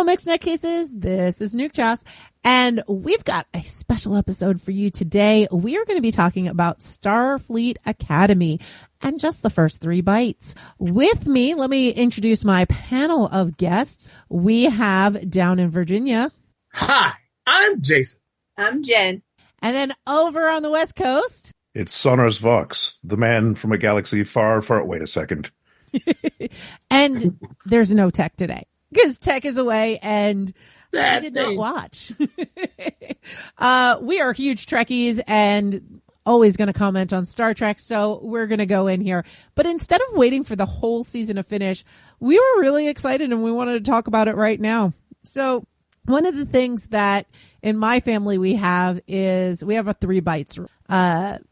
Hello, Mixed Nutcases. This is Nuke Chas, and we've got a special episode for you today. We are going to be talking about Starfleet Academy and just the first 3 bites. With me, let me introduce my panel of guests. We have down in Virginia. Hi, I'm Jason. I'm Jen. And then over on the West Coast. It's Sonars Vox, the man from a galaxy far, far... Wait a second. And there's no Tech today because Tech is away and I did not watch. We are huge Trekkies and always going to comment on Star Trek, so we're going to go in here. But instead of waiting for the whole season to finish, we were really excited and we wanted to talk about it right now. So one of the things that in my family we have is we have a 3 bites.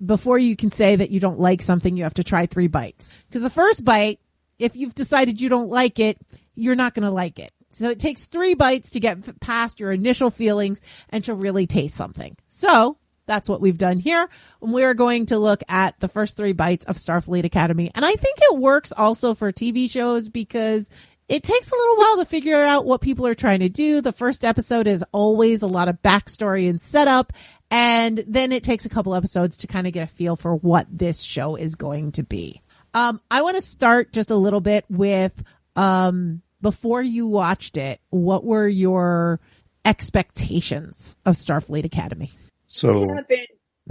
Before you can say that you don't like something, you have to try 3 bites. Because the first bite, if you've decided you don't like it, you're not going to like it. So it takes 3 bites to get past your initial feelings and to really taste something. So that's what we've done here. We're going to look at the first 3 bites of Starfleet Academy. And I think it works also for TV shows because it takes a little while to figure out what people are trying to do. The first episode is always a lot of backstory and setup. And then it takes a couple episodes to kind of get a feel for what this show is going to be. I want to start just a little bit with, before you watched it, what were your expectations of Starfleet Academy? So I happened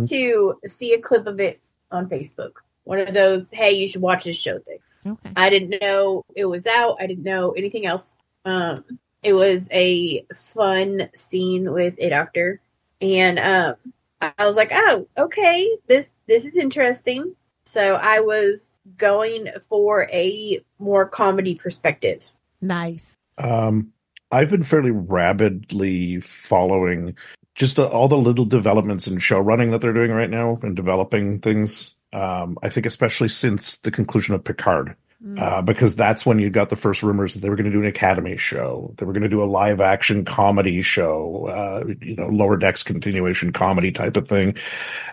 to see a clip of it on Facebook. One of those, hey, you should watch this show thing. Okay. I didn't know it was out. I didn't know anything else. It was a fun scene with a doctor. And I was like, oh, okay, this is interesting. So I was going for a more comedy perspective. Nice. I've been fairly rabidly following just all the little developments in show running that they're doing right now and developing things. I think especially since the conclusion of Picard. Because that's when you got the first rumors that they were going to do an Academy show. They were going to do a live action comedy show, Lower Decks continuation comedy type of thing.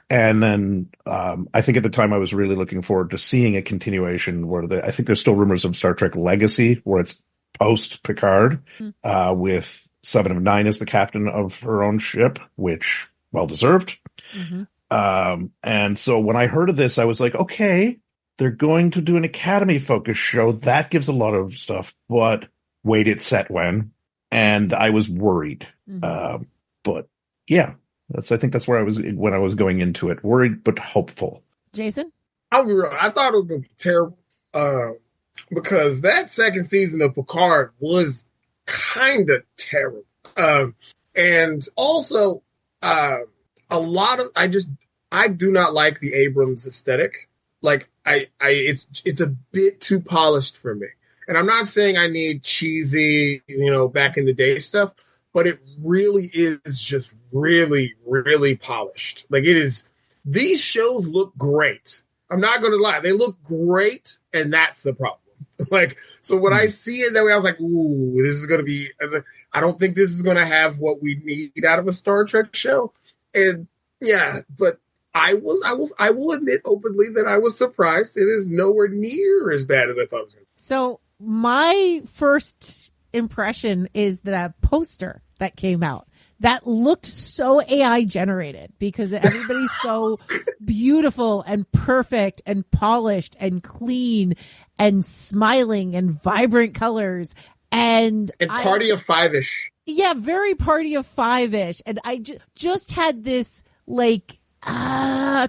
And then, I think at the time I was really looking forward to seeing a continuation where I think there's still rumors of Star Trek Legacy where it's post Picard, with 7 of 9 as the captain of her own ship, which well deserved. Mm-hmm. And so when I heard of this, I was like, okay, they're going to do an Academy focused show. That gives a lot of stuff, but wait, it's set when? And I was worried. Mm-hmm. But yeah, I think that's where I was when I was going into it. Worried, but hopeful. Jason? I'll be real. I thought it was going to be terrible. Because that second season of Picard was kind of terrible. And also, a lot of, I do not like the Abrams aesthetic. Like, it's a bit too polished for me. And I'm not saying I need cheesy, back in the day stuff, but it really is just really, really polished. Like it is, these shows look great. I'm not going to lie. They look great. And that's the problem. Like, so when I see it that way, I was like, ooh, this is going to be, I don't think this is going to have what we need out of a Star Trek show. And yeah, but I will admit openly that I was surprised. It is nowhere near as bad as I thought it was going to be. So my first impression is that poster that came out that looked so AI generated because everybody's so beautiful and perfect and polished and clean and smiling and vibrant colors. And Party of Five-ish. Yeah, very Party of Five-ish. And I just had this cringe, I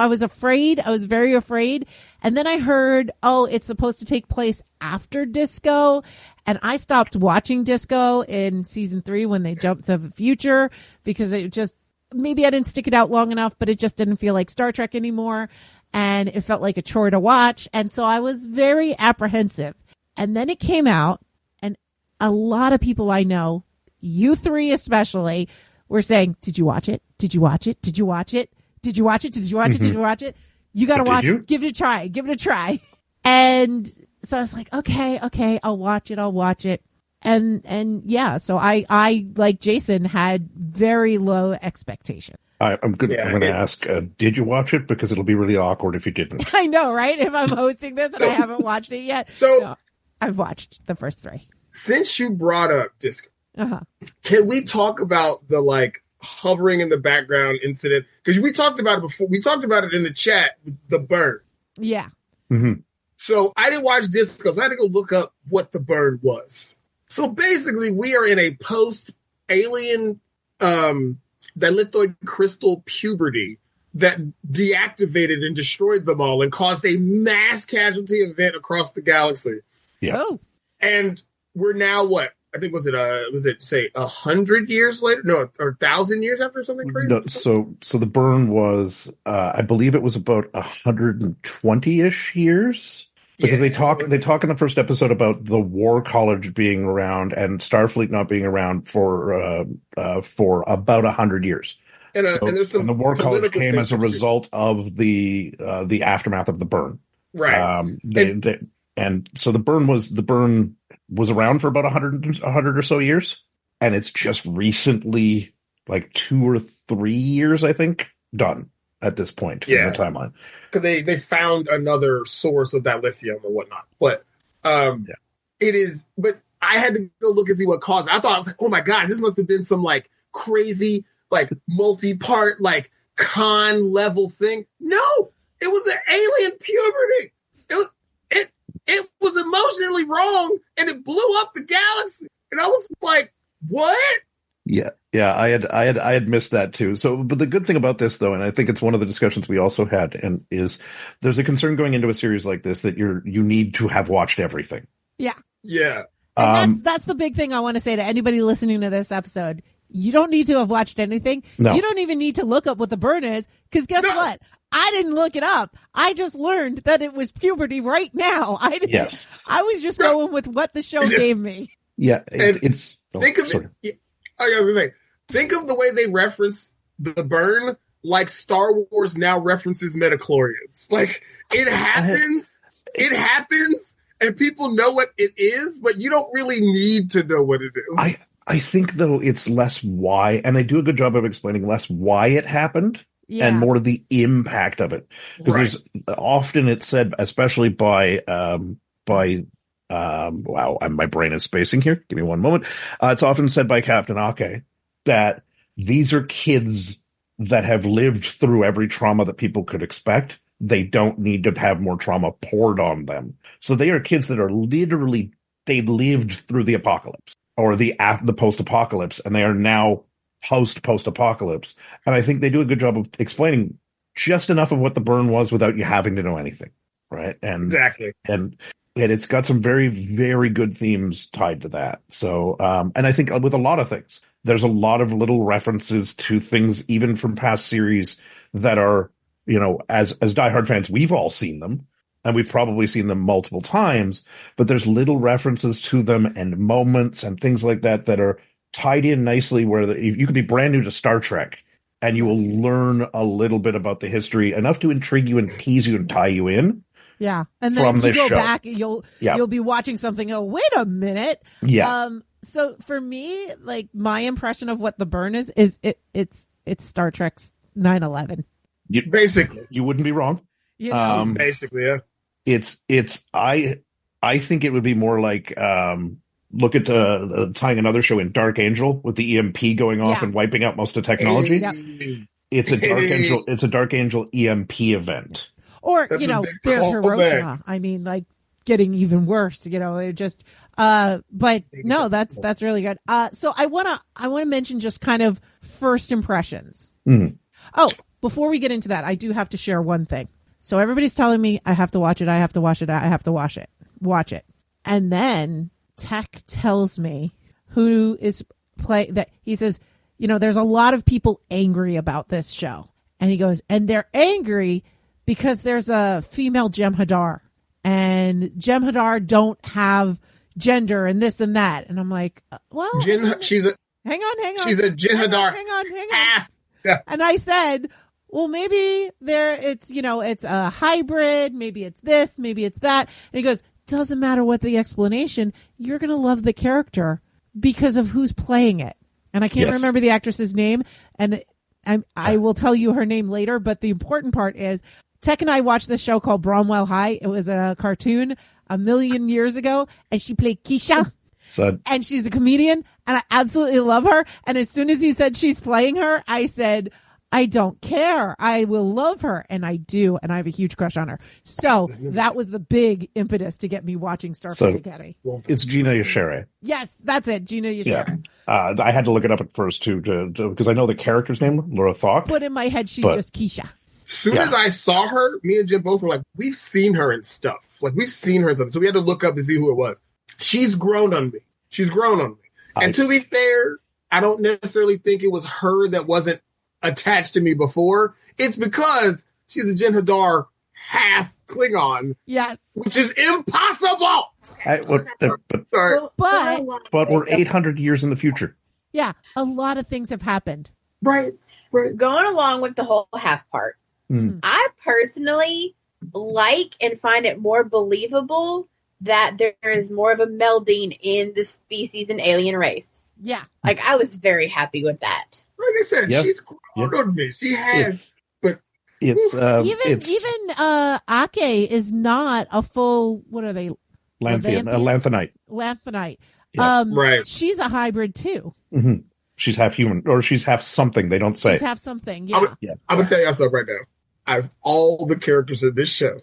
was afraid. I was very afraid. And then I heard, it's supposed to take place after Disco. And I stopped watching Disco in season 3 when they jumped to the future because it just, maybe I didn't stick it out long enough, but it just didn't feel like Star Trek anymore. And it felt like a chore to watch. And so I was very apprehensive. And then it came out and a lot of people I know, you 3 especially, were saying, did you watch it? Did you watch it? Did you watch it? Did you watch it? Did you watch it? Did you watch it? You got to watch it. Give it a try. Give it a try. And so I was like, okay, I'll watch it. And yeah, so I like Jason had very low expectation. I'm going to ask, did you watch it? Because it'll be really awkward if you didn't. I know, right? If I'm hosting this and I haven't watched it yet. So no, I've watched the first 3. since you brought up disco, Uh-huh. can we talk about the like hovering in the background incident? Because we talked about it before. We talked about it in the chat, the burn. Yeah. Mm-hmm. So I didn't watch disco, so I had to go look up what the burn was. So basically, we are in a post-alien dilithoid crystal puberty that deactivated and destroyed them all and caused a mass casualty event across the galaxy. Yeah. Oh. And we're now what? I think was it say 100 years later? No, or 1,000 years after something crazy? No, so the burn was, I believe it was about 120-ish years. Because they talk in the first episode about the War College being around and Starfleet not being around for about 100 years. And there's some and the War College came as a too. result of the aftermath of the burn. Right. And so the burn was around for about 100 or so years, and it's just recently, like 2 or 3 years, I think, done at this point in the timeline. Because they found another source of that lithium or whatnot. But it is. But I had to go look and see what caused it. I thought, I was like, oh my God, this must have been some like crazy, like multi-part, like con level thing. No, it was an alien puberty. It was emotionally wrong, and it blew up the galaxy. And I was like, what? Yeah, I had missed that too. So, but the good thing about this, though, and I think it's one of the discussions we also had, and is there's a concern going into a series like this that you need to have watched everything. Yeah. Yeah. And that's the big thing I want to say to anybody listening to this episode. You don't need to have watched anything. No. You don't even need to look up what the burn is, because guess what? I didn't look it up. I just learned that it was puberty right now. I didn't. Yes. I was just going with what the show gave me. Yeah, it's. Think of sorry. it. I was gonna say, think of the way they reference the burn, like Star Wars now references midichlorians. Like it happens, and people know what it is, but you don't really need to know what it is. I think though it's less why, and they do a good job of explaining less why it happened. Yeah. And more the impact of it, because there's often it's said, especially by wow, my brain is spacing here. Give me one moment. It's often said by Captain Ake that these are kids that have lived through every trauma that people could expect. They don't need to have more trauma poured on them. So they are kids that are literally, they lived through the apocalypse or the post-apocalypse, and they are now post-apocalypse. And I think they do a good job of explaining just enough of what the burn was without you having to know anything. Right. And exactly. And it's got some very, very good themes tied to that. So, and I think with a lot of things, there's a lot of little references to things, even from past series that are, you know, as diehard fans, we've all seen them and we've probably seen them multiple times, but there's little references to them and moments and things like that that are tied in nicely where you could be brand new to Star Trek and you will learn a little bit about the history, enough to intrigue you and tease you and tie you in. Yeah. And then if you go back, you'll be watching something. Oh, wait a minute. Yeah. So for me, like my impression of what the burn is it's Star Trek's 9/11. Basically, you wouldn't be wrong. You know? Basically, yeah. I think it would be more like, look at tying another show in, Dark Angel, with the EMP going off and wiping out most of technology. Yep. It's a Dark Angel. It's a Dark Angel EMP event. Or, That's you know, Hiroshima. I mean, like getting even worse, you know, it just, but no, that's really good. So I want to mention just kind of first impressions. Mm. Oh, before we get into that, I do have to share one thing. So everybody's telling me I have to watch it. I have to watch it. I have to watch it. And then Tech tells me who is that he says, you know, there's a lot of people angry about this show. And he goes, and they're angry because there's a female Jem'Hadar, and Jem'Hadar don't have gender and this and that. And I'm like, well, hang on. She's a Jem'Hadar. Hang on. Yeah. And I said, well, maybe it's a hybrid. Maybe it's this, maybe it's that. And he goes, doesn't matter what the explanation. You're going to love the character because of who's playing it. And I can't remember the actress's name, and I will tell you her name later. But the important part is, Tech and I watched this show called Bromwell High. It was a cartoon 1,000,000 years ago, and she played Keisha. So, and she's a comedian, and I absolutely love her. And as soon as he said she's playing her, I said, I don't care. I will love her. And I do. And I have a huge crush on her. So that was the big impetus to get me watching Starfleet Academy. it's Gina Yashere. Yes, that's it. Gina Yashere. Yeah. I had to look it up at first, too, because I know the character's name, Laura Thawk. But in my head, she's just Keisha. As soon as I saw her, me and Jim both were like, we've seen her in stuff. Like, we've seen her in stuff. So we had to look up to see who it was. She's grown on me. And to be fair, I don't necessarily think it was her that wasn't attached to me before. It's because she's a Jen Hadar half Klingon. Yes. Which is impossible. But we're 800 years in the future. Yeah, a lot of things have happened. Right. Going along with the whole half part, I personally like and find it more believable that there is more of a melding in the species and alien race. Yeah. Like, I was very happy with that. Like I said, she's grown on me. She has, even Ake is not a full, what are they? Lanthanite. Lanthanite. Yeah. Right. She's a hybrid too. Mm-hmm. She's half human, or she's half something. They don't say. She's half something. Yeah. I'm gonna tell you something right now. Out of all the characters in this show,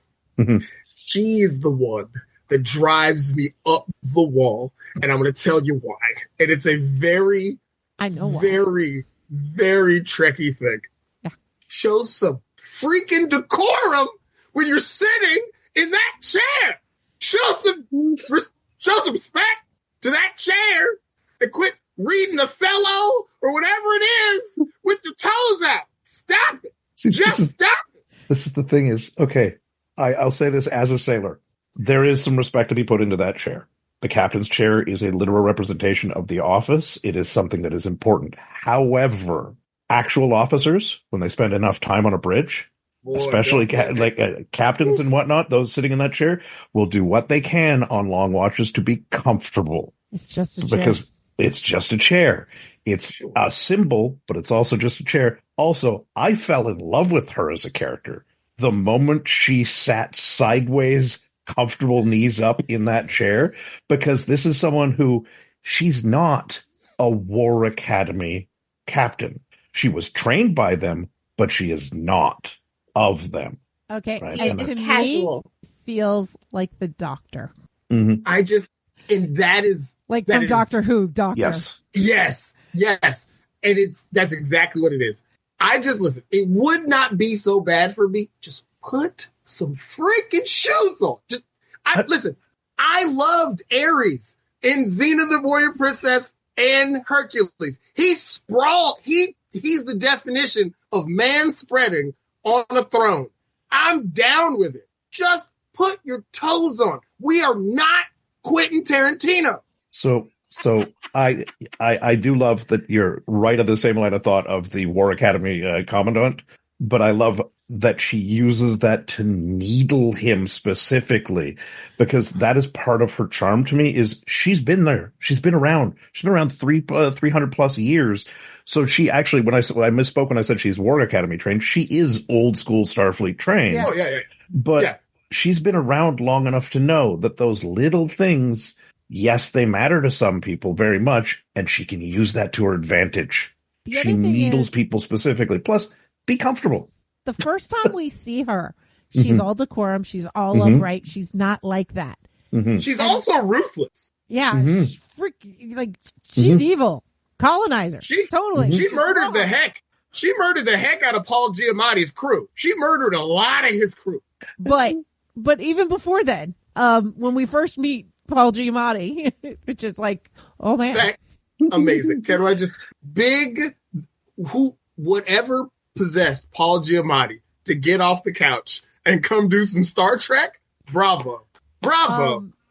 she is the one that drives me up the wall, and I'm gonna tell you why. And it's a very, very, very Trekkie thing. Yeah. Show some freaking decorum when you're sitting in that chair. Show some respect to that chair and quit reading Othello or whatever it is with your toes out. Stop it. Stop it. This is the thing is, okay, I'll say this as a sailor. There is some respect to be put into that chair. The captain's chair is a literal representation of the office. It is something that is important. However, actual officers, when they spend enough time on a bridge, especially captains and whatnot, those sitting in that chair will do what they can on long watches to be comfortable. It's just a chair. Because it's just a chair. It's a symbol, but it's also just a chair. Also, I fell in love with her as a character. The moment she sat sideways, comfortable knees up in that chair, because this is someone who, she's not a War Academy captain. She was trained by them, but she is not of them. Okay. Right? And to me, feels like the Doctor. Mm-hmm. And that is like from Doctor Who, Doctor. Yes. And that's exactly what it is. Listen, it would not be so bad for me. Just put some freaking shoes on. Listen, I loved Ares in Xena the Warrior Princess and Hercules. He's sprawled. He's the definition of man spreading on a throne. I'm down with it. Just put your toes on. We are not Quentin Tarantino. So I do love that you're right of the same line of thought of the War Academy commandant, but I love that she uses that to needle him specifically, because that is part of her charm to me. Is she's been there, she's been around 300 plus years. So she actually, when I misspoke when I said she's War Academy trained, she is old school Starfleet trained. Yeah. Oh, yeah. But she's been around long enough to know that those little things, yes, they matter to some people very much, and she can use that to her advantage. She needles people specifically. Plus, be comfortable. The first time we see her, she's all decorum. She's all upright. She's not like that. Mm-hmm. She's also ruthless. Yeah. She's evil. Colonizer. Totally. She murdered the heck. She murdered the heck out of Paul Giamatti's crew. She murdered a lot of his crew. But even before then, when we first meet Paul Giamatti, which is like, oh man. Amazing. Can I just whatever possessed Paul Giamatti to get off the couch and come do some Star Trek? Bravo.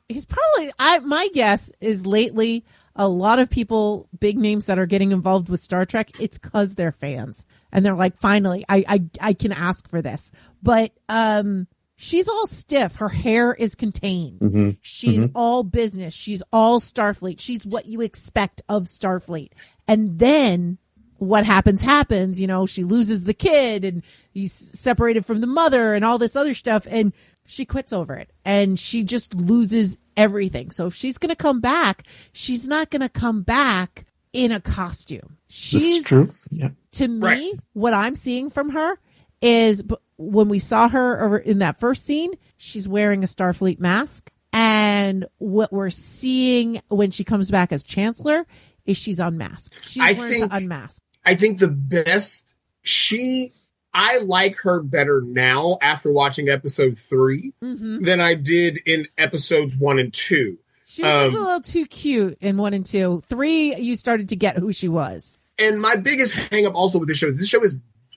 He's probably, my guess is lately a lot of people, big names that are getting involved with Star Trek, it's cause they're fans. And they're like, finally, I can ask for this. But, she's all stiff. Her hair is contained. Mm-hmm. She's all business. She's all Starfleet. She's what you expect of Starfleet. And then what happens, she loses the kid and he's separated from the mother and all this other stuff. And she quits over it and she just loses everything. So if she's going to come back, she's not going to come back in a costume. This is true. Yeah. To me, what I'm seeing from her is when we saw her in that first scene, she's wearing a Starfleet mask. And what we're seeing when she comes back as Chancellor is she's unmasked. She's learned to unmask. I think the best I like her better now after watching episode 3 than I did in episodes 1 and 2. She was just a little too cute in 1 and 2. 3, you started to get who she was. And my biggest hang up also with this show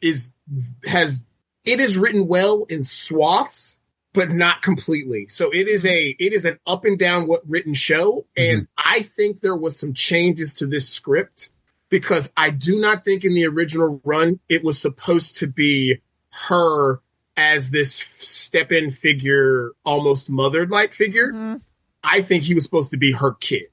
is written well in swaths, but not completely. So it is an up and down written show. And I think there was some changes to this script because I do not think in the original run, it was supposed to be her as this step-in figure, almost mother-like figure. I think he was supposed to be her kid,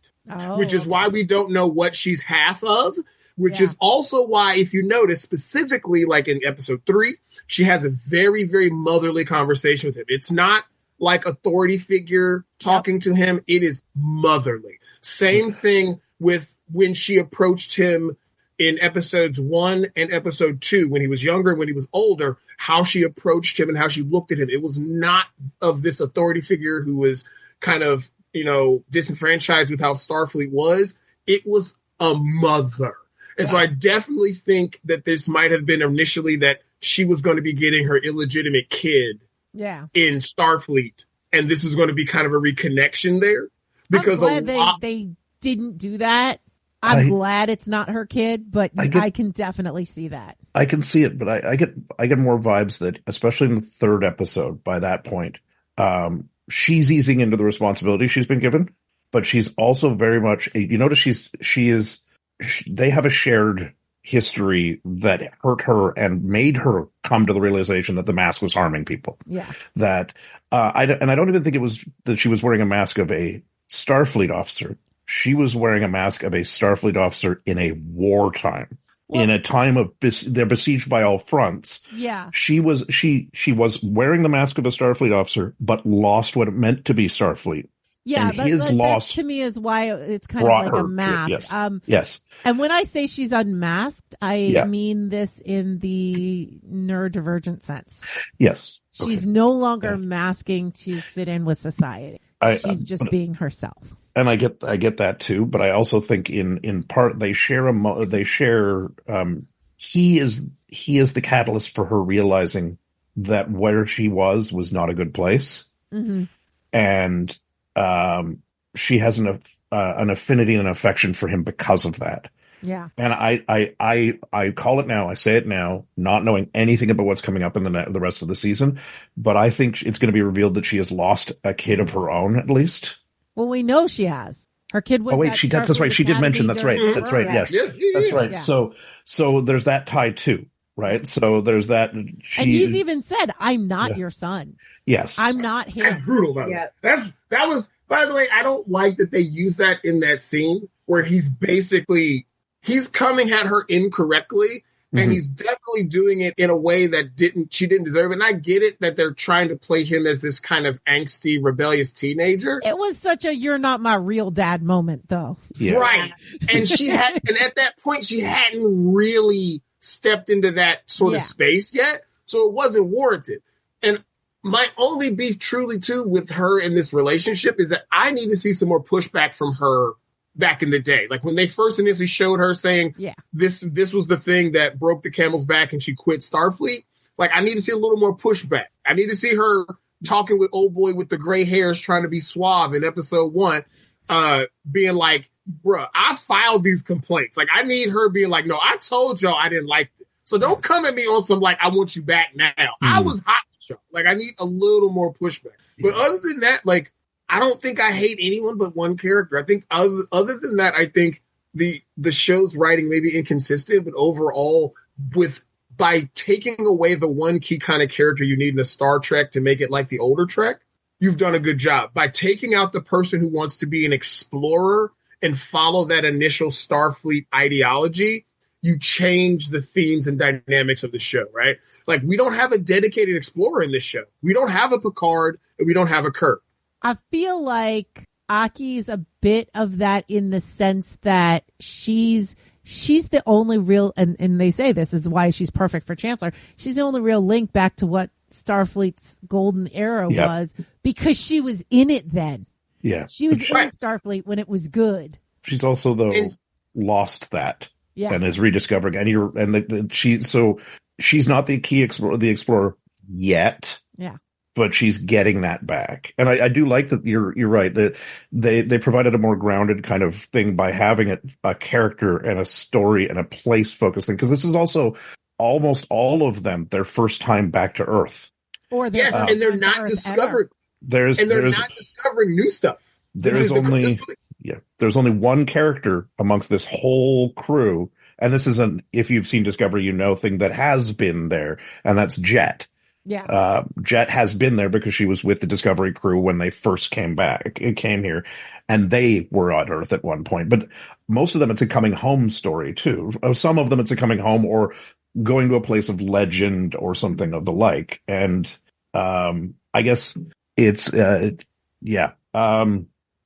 which is why we don't know what she's half of, which is also why, if you notice specifically, like in episode 3, she has a very, very motherly conversation with him. It's not like authority figure talking to him. It is motherly. Same thing with when she approached him in episodes 1 and episode 2, when he was younger, when he was older, how she approached him and how she looked at him. It was not of this authority figure who was kind of, disenfranchised with how Starfleet was. It was a mother. And so I definitely think that this might have been initially that she was going to be getting her illegitimate kid in Starfleet. And this is going to be kind of a reconnection there. Because I'm glad they didn't do that. I'm glad it's not her kid, but I can definitely see that. I can see it, but I get more vibes that, especially in the third episode, by that point, she's easing into the responsibility she's been given, but she's also very much, you notice they have a shared history that hurt her and made her come to the realization that the mask was harming people. Yeah. That, I don't even think it was that she was wearing a mask of a Starfleet officer. She was wearing a mask of a Starfleet officer in a wartime. In a time of they're besieged by all fronts. Yeah. She was wearing the mask of a Starfleet officer, but lost what it meant to be Starfleet. Yeah, and his loss that to me is why it's kind of like a mask. Yes. And when I say she's unmasked, I mean this in the neurodivergent sense. Yes. She's no longer masking to fit in with society. She's just being herself. And I get that too, but I also think in part he is the catalyst for her realizing that where she was not a good place. And she has an affinity and an affection for him because of that. Yeah. And I call it now. I say it now, not knowing anything about what's coming up in the rest of the season, but I think it's going to be revealed that she has lost a kid of her own, at least. Well, we know she has. Her kid was. Oh wait, that's right. She did mention. That's right. That's right. Yes, that's right. Yeah. So there's that tie too, right? So there's that. And he's even said, "I'm not your son." Yes, I'm not him. That's brutal. By the way. That was. By the way, I don't like that they use that in that scene where he's coming at her incorrectly. And he's definitely doing it in a way that she didn't deserve it. And I get it that they're trying to play him as this kind of angsty, rebellious teenager. It was such a "you're not my real dad" moment, though. Yeah. Right. And and at that point, she hadn't really stepped into that sort of space yet. So it wasn't warranted. And my only beef truly too with her in this relationship is that I need to see some more pushback from her back in the day. Like when they first initially showed her saying this was the thing that broke the camel's back and she quit Starfleet. Like I need to see a little more pushback. I need to see her talking with old boy with the gray hairs trying to be suave in episode 1, being like, bruh, I filed these complaints. Like I need her being like, no, I told y'all I didn't like it. So don't come at me on some like, I want you back now. I was hot with y'all. Like I need a little more pushback. But other than that, like, I don't think I hate anyone but one character. I think other than that, I think the show's writing may be inconsistent, but overall, by taking away the one key kind of character you need in a Star Trek to make it like the older Trek, you've done a good job. By taking out the person who wants to be an explorer and follow that initial Starfleet ideology, you change the themes and dynamics of the show, right? Like, we don't have a dedicated explorer in this show. We don't have a Picard, and we don't have a Kirk. I feel like Aki's a bit of that in the sense that she's the only real, and they say this is why she's perfect for Chancellor. She's the only real link back to what Starfleet's golden era was, because she was in it then. Yeah. She was in Starfleet when it was good. She's also, though, lost that. Yeah. And is rediscovering. And she's not the key explorer yet. Yeah. But she's getting that back. And I do like that you're right, that they provided a more grounded kind of thing by having a character and a story and a place focused thing. Because this is also almost all of them their first time back to Earth. And they're not discovering. They're not discovering new stuff. There's only one character amongst this whole crew, and this is if you've seen Discovery, thing that has been there, and that's Jet. Yeah. Jet has been there because she was with the Discovery crew when they first came here, and they were on Earth at one point. But most of them, it's a coming home story too. Some of them, it's a coming home or going to a place of legend or something of the like. And I guess it's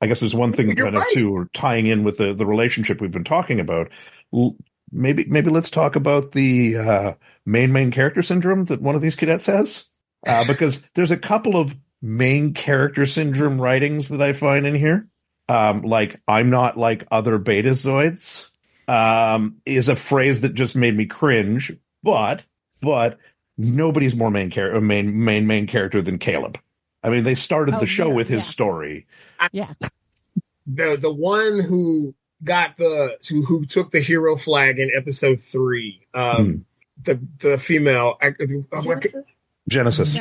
I guess there's one thing kind of too, tying in with the relationship we've been talking about. Maybe let's talk about the main character syndrome that one of these cadets has, because there's a couple of main character syndrome writings that I find in here. Like, I'm not like other Betazoids, is a phrase that just made me cringe. But nobody's more main character than Caleb. I mean, they started the show with his story. Yeah. The one who got who took the hero flag in episode 3, the female Genesis.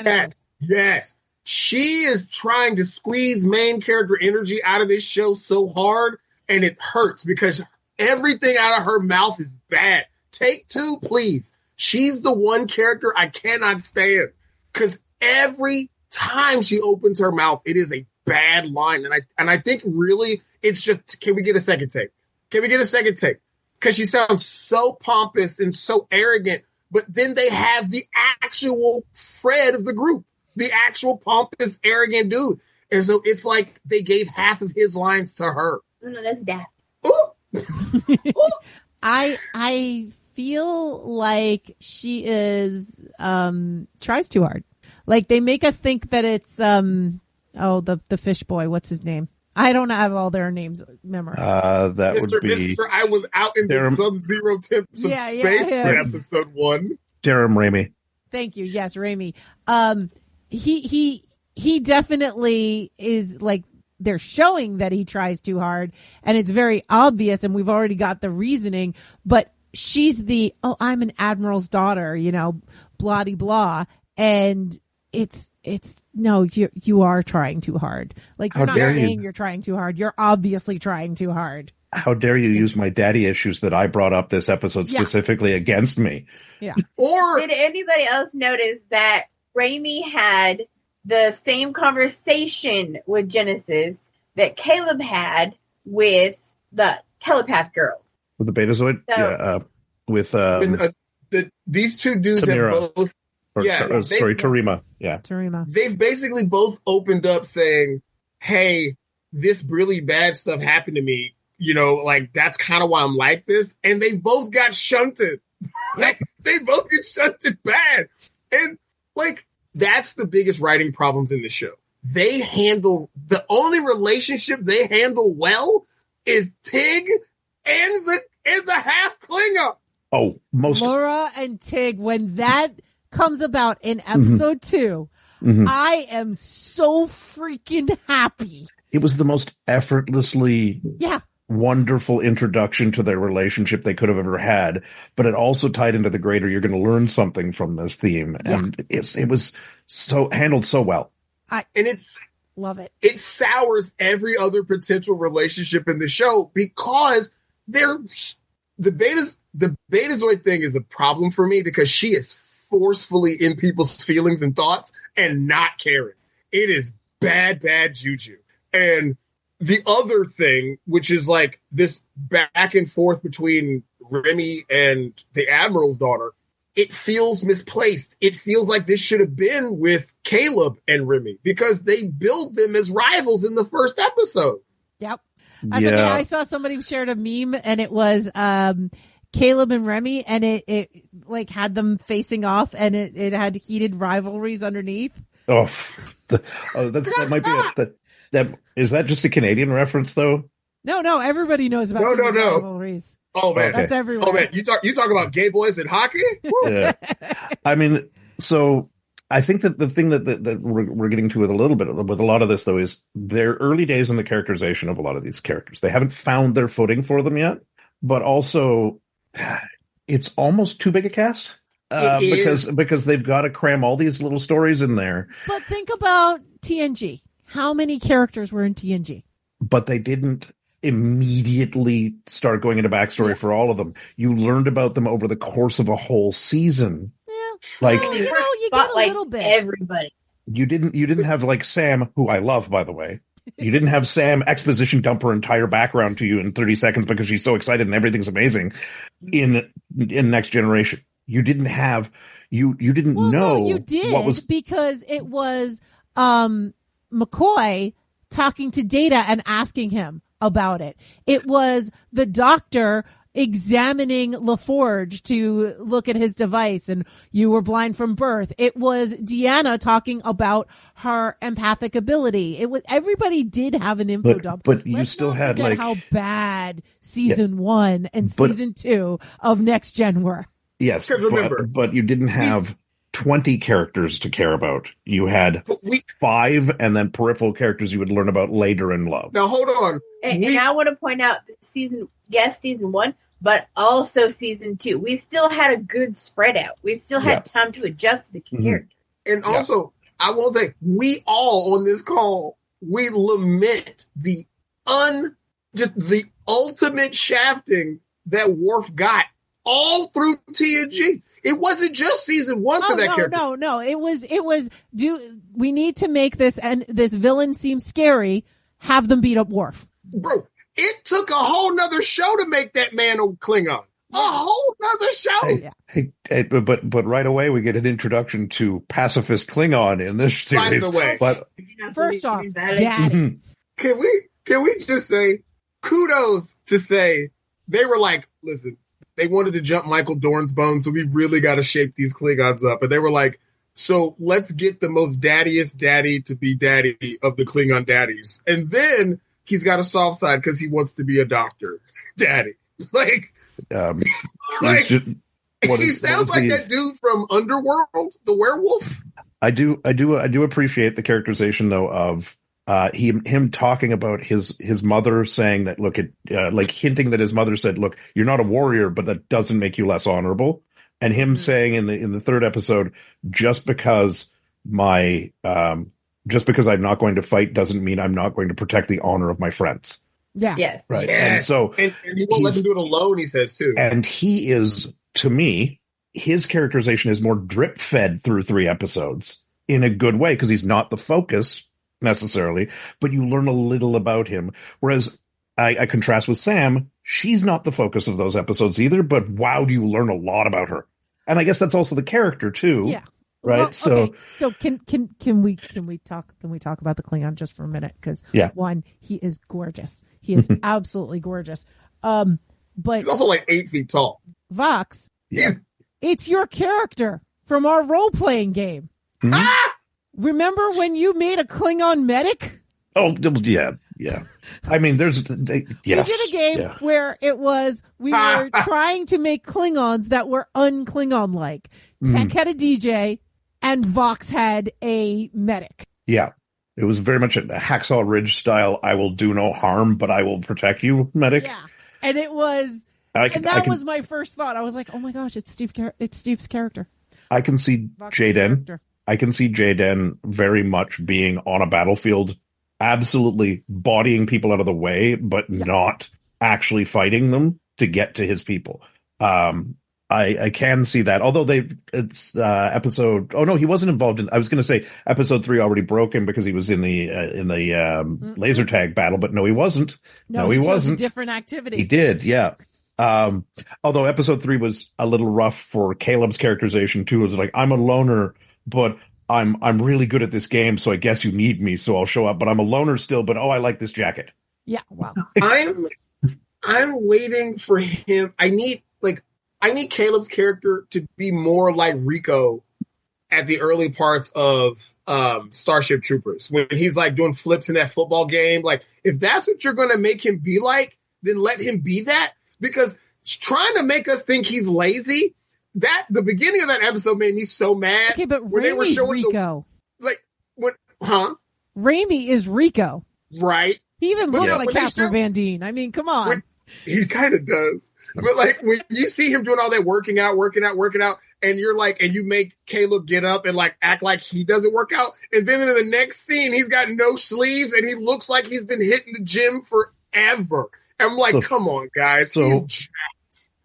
Yes. She is trying to squeeze main character energy out of this show so hard, and it hurts because everything out of her mouth is bad. Take 2, please. She's the one character I cannot stand, because every time she opens her mouth, it is a bad line. And I think really it's just, can we get a second take? Can we get a second take? Because she sounds so pompous and so arrogant, but then they have the actual Fred of the group, the actual pompous, arrogant dude. And so it's like they gave half of his lines to her. No, that's daft. I feel like she is tries too hard. Like, they make us think that it's the fish boy, what's his name? I don't have all their names memorized. That would be Mr. I was out in the sub-zero temps of space for episode 1. Darren Ramey. Thank you. Yes, Ramey. He definitely is, like, they're showing that he tries too hard, and it's very obvious, and we've already got the reasoning, but she's I'm an admiral's daughter, blah de blah, and it's no, you are trying too hard. Like, you're not saying you're trying too hard. You're obviously trying too hard. How dare you use my daddy issues that I brought up this episode specifically against me? Yeah. Or did anybody else notice that Raimi had the same conversation with Genesis that Caleb had with the telepath girl? With the Betazoid? These two dudes Tamira. have both. Tarima. Yeah. Tarima. They've basically both opened up saying, hey, this really bad stuff happened to me. Like, that's kind of why I'm like this. And they both got shunted. Like, they both get shunted bad. And, like, that's the biggest writing problems in the show. The only relationship they handle well is Tig and the half Klingon. Oh, Laura and Tig, when that comes about in episode 2, I am so freaking happy. It was the most effortlessly wonderful introduction to their relationship they could have ever had, but it also tied into the greater, you're going to learn something from this theme. And it was so handled so well. Love it. It sours every other potential relationship in the show because the Betazoid thing is a problem for me because she is forcefully in people's feelings and thoughts and not caring. It is bad juju. And the other thing, which is like this back and forth between Remy and the Admiral's daughter, it feels misplaced. It feels like this should have been with Caleb and Remy because they build them as rivals in the first episode. Yep. I saw somebody shared a meme and it was Caleb and Remy, and it like had them facing off, and it had heated rivalries underneath. That might be that is that just a Canadian reference though? No, everybody knows about rivalries. Oh man, that's everywhere. Oh man, you talk about gay boys in hockey? Yeah. I mean, so I think that the thing that we're getting to with a little bit with a lot of this though is their early days in the characterization of a lot of these characters. They haven't found their footing for them yet, but also it's almost too big a cast. Because they've got to cram all these little stories in there. But think about TNG. How many characters were in TNG? But they didn't immediately start going into backstory for all of them. You learned about them over the course of a whole season. Yeah. You get a little bit. Everybody. You didn't have like Sam, who I love, by the way. You didn't have Sam exposition dump her entire background to you in 30 seconds because she's so excited and everything's amazing in Next Generation. You didn't have you didn't know. No, you did what was because it was McCoy talking to Data and asking him about it. It was the doctor examining LaForge to look at his device, and you were blind from birth. It was Deanna talking about her empathic ability. It was everybody did have an info dump. But you still had like how bad season 1 and season 2 of Next Gen were. Yes, but you didn't have 20 characters to care about. You had 5 and then peripheral characters you would learn about later in love. Now, hold on. And I want to point out season 1, but also season 2. We still had a good spread out. We still had time to adjust the character. And also, I will say, we all on this call, we lament the ultimate shafting that Worf got all through TNG. It wasn't just season 1 for that character. No. It was. We need to make this villain seem scary. Have them beat up Worf, bro. It took a whole nother show to make that man a Klingon. A whole nother show. But right away we get an introduction to pacifist Klingon in this series. By the way, but first off, Daddy. Can we just say kudos to say they were like, listen. They wanted to jump Michael Dorn's bones, so we really got to shape these Klingons up. And they were like, so let's get the most daddiest daddy to be daddy of the Klingon daddies. And then he's got a soft side because he wants to be a doctor. Daddy. He sounds like that dude from Underworld, the werewolf. I do appreciate the characterization, though, of him talking about his mother saying that, look, like hinting that his mother said, look, you're not a warrior, but that doesn't make you less honorable. And him saying in the third episode, just because I'm not going to fight doesn't mean I'm not going to protect the honor of my friends. Yeah. Yes. Right. Yeah. And so and he won't let them do it alone, he says too. And he is, to me, his characterization is more drip fed through 3 episodes in a good way because he's not the focus necessarily, but you learn a little about him. Whereas I contrast with Sam, she's not the focus of those episodes either, but wow, do you learn a lot about her. And I guess that's also the character too. Yeah. Right. Well, so, okay. So can we talk about the Klingon just for a minute? Because one, he is gorgeous. He is absolutely gorgeous. But he's also like 8 feet tall. Vox, it's your character from our role playing game. Mm-hmm. Ah! Remember when you made a Klingon medic? Oh, yeah. I mean, we did a game where we were trying to make Klingons that were un-Klingon like. Tech had a DJ, and Vox had a medic. Yeah, it was very much a Hacksaw Ridge style. I will do no harm, but I will protect you, medic. Yeah, and it was. That was my first thought. I was like, "Oh my gosh, it's Steve's character." I can see Jaden. I can see Jaden very much being on a battlefield, absolutely bodying people out of the way, but not actually fighting them to get to his people. I can see that. Although it's episode. Oh no, he wasn't involved in. I was going to say episode 3 already broke him because he was in the laser tag battle, but no, he wasn't. No, he wasn't. A different activity. He did, yeah. Although episode 3 was a little rough for Caleb's characterization too. It was like, I'm a loner, but I'm really good at this game, so I guess you need me, so I'll show up. But I'm a loner still. But I like this jacket. Yeah, wow. I'm waiting for him. I need Caleb's character to be more like Rico at the early parts of Starship Troopers when he's like doing flips in that football game. Like, if that's what you're going to make him be like, then let him be that. Because trying to make us think he's lazy, the beginning of that episode made me so mad. Okay, but Raimi's Rico. Raimi is Rico. Right. He even looks like Casper Van Dien. I mean, come on. He kind of does. But like when you see him doing all that working out, and you're like, and you make Caleb get up and like act like he doesn't work out, and then in the next scene he's got no sleeves and he looks like he's been hitting the gym forever. I'm like, come on, guys. He's jacked.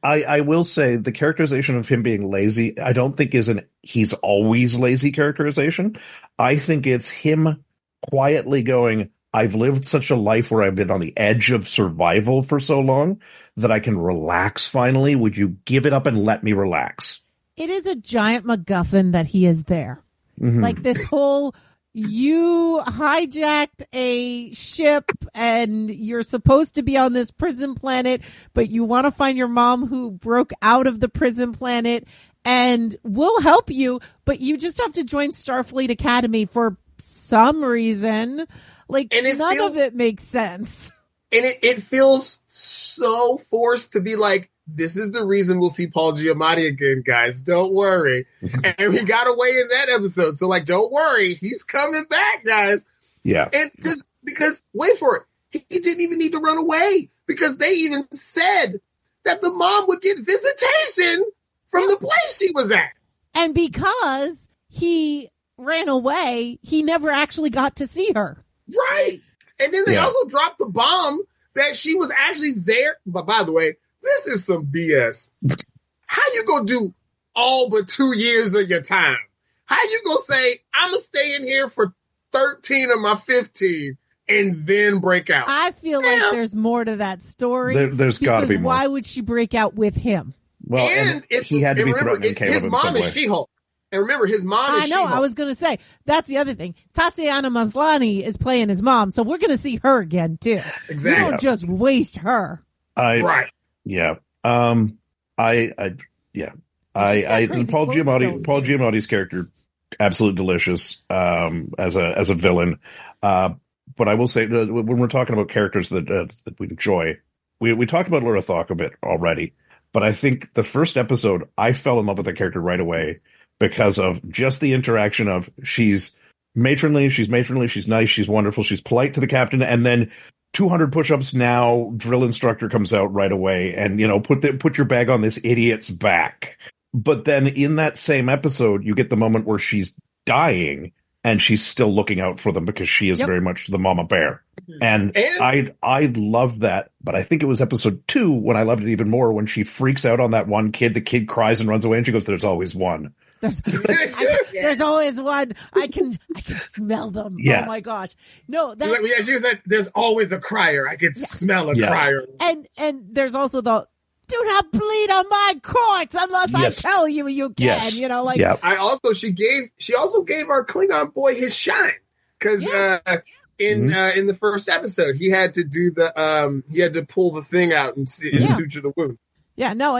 I will say the characterization of him being lazy, I don't think is he's always lazy characterization. I think it's him quietly going, I've lived such a life where I've been on the edge of survival for so long that I can relax finally. Would you give it up and let me relax? It is a giant MacGuffin that he is there. Mm-hmm. Like this whole, you hijacked a ship and you're supposed to be on this prison planet, but you want to find your mom who broke out of the prison planet, and we'll help you, but you just have to join Starfleet Academy for some reason. Like, none of it makes sense. And it feels so forced to be like, this is the reason we'll see Paul Giamatti again, guys. Don't worry. And he got away in that episode. So, like, don't worry. He's coming back, guys. Yeah. And because wait for it. He didn't even need to run away because they even said that the mom would get visitation from the place she was at. And because he ran away, he never actually got to see her. Right. And then they also dropped the bomb that she was actually there. But by the way, this is some BS. How you gonna do all but 2 years of your time? How you gonna say, I'm gonna stay in here for 13 of my 15 and then break out? I feel like there's more to that story. There's gotta be more. Why would she break out with him? Well, and he had to be threatening Caleb his mom is She-Hulk. And remember, his mom is She-Hulk. I was going to say, that's the other thing. Tatiana Maslany is playing his mom, so we're going to see her again, too. Exactly. You don't just waste her. Right. Yeah. Paul Giamatti's character, absolutely delicious, as a villain. But I will say, when we're talking about characters that we enjoy, we talked about Laura Thok a bit already, but I think the first episode, I fell in love with the character right away, because of just the interaction of she's matronly, she's nice, she's wonderful, she's polite to the captain, and then 200 push-ups now, drill instructor comes out right away and, put your bag on this idiot's back. But then in that same episode, you get the moment where she's dying and she's still looking out for them because she is very much the mama bear. And I loved that, but I think it was episode 2 when I loved it even more, when she freaks out on that one kid, the kid cries and runs away and she goes, there's always one. There's always one. I can smell them. Yeah. Oh my gosh. No, she said there's always a crier. I can smell a crier. And there's also the do not bleed on my courts unless I tell you can. Yes. She also gave our Klingon boy his shine. Because in the first episode he had to do he had to pull the thing out and suture the wound. Yeah, no,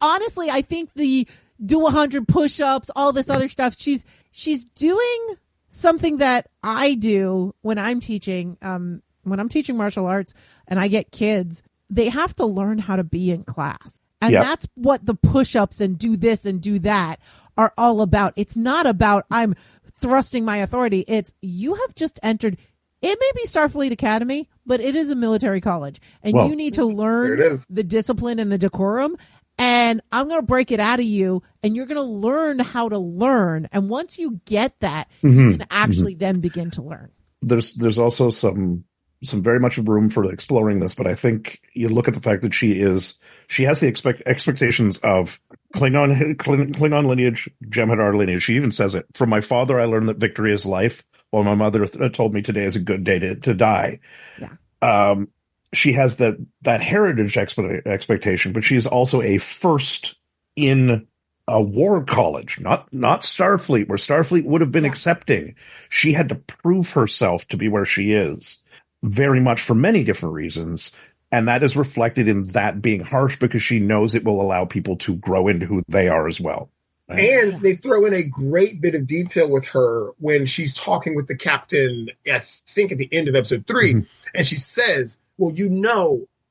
honestly, I think the do 100 push-ups, all this other stuff. She's doing something that I do when I'm teaching martial arts and I get kids. They have to learn how to be in class. And that's what the push-ups and do this and do that are all about. It's not about I'm thrusting my authority. It's you have just entered. It may be Starfleet Academy, but it is a military college. And you need to learn the discipline and the decorum. And I'm going to break it out of you, and you're going to learn how to learn. And once you get that, you can actually then begin to learn. There's also some very much room for exploring this, but I think you look at the fact that she has the expectations of Klingon lineage, Jem'Hadar lineage. She even says it. From my father, I learned that victory is life, while my mother told me today is a good day to die. Yeah. She has that heritage expectation, but she is also a first in a war college, not Starfleet, where Starfleet would have been accepting. She had to prove herself to be where she is, very much for many different reasons. And that is reflected in that being harsh because she knows it will allow people to grow into who they are as well. And they throw in a great bit of detail with her when she's talking with the captain, I think at the end of episode 3, and she says, well,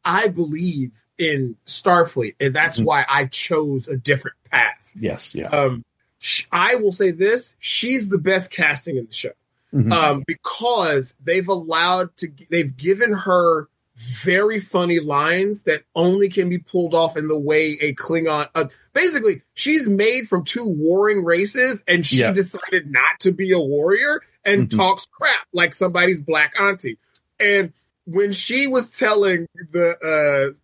I believe in Starfleet, and that's why I chose a different path. Yes, yeah. I will say this, she's the best casting in the show. Because they've given her very funny lines that only can be pulled off in the way a Klingon, basically she's made from two warring races and she decided not to be a warrior and talks crap like somebody's black auntie. And when she was telling the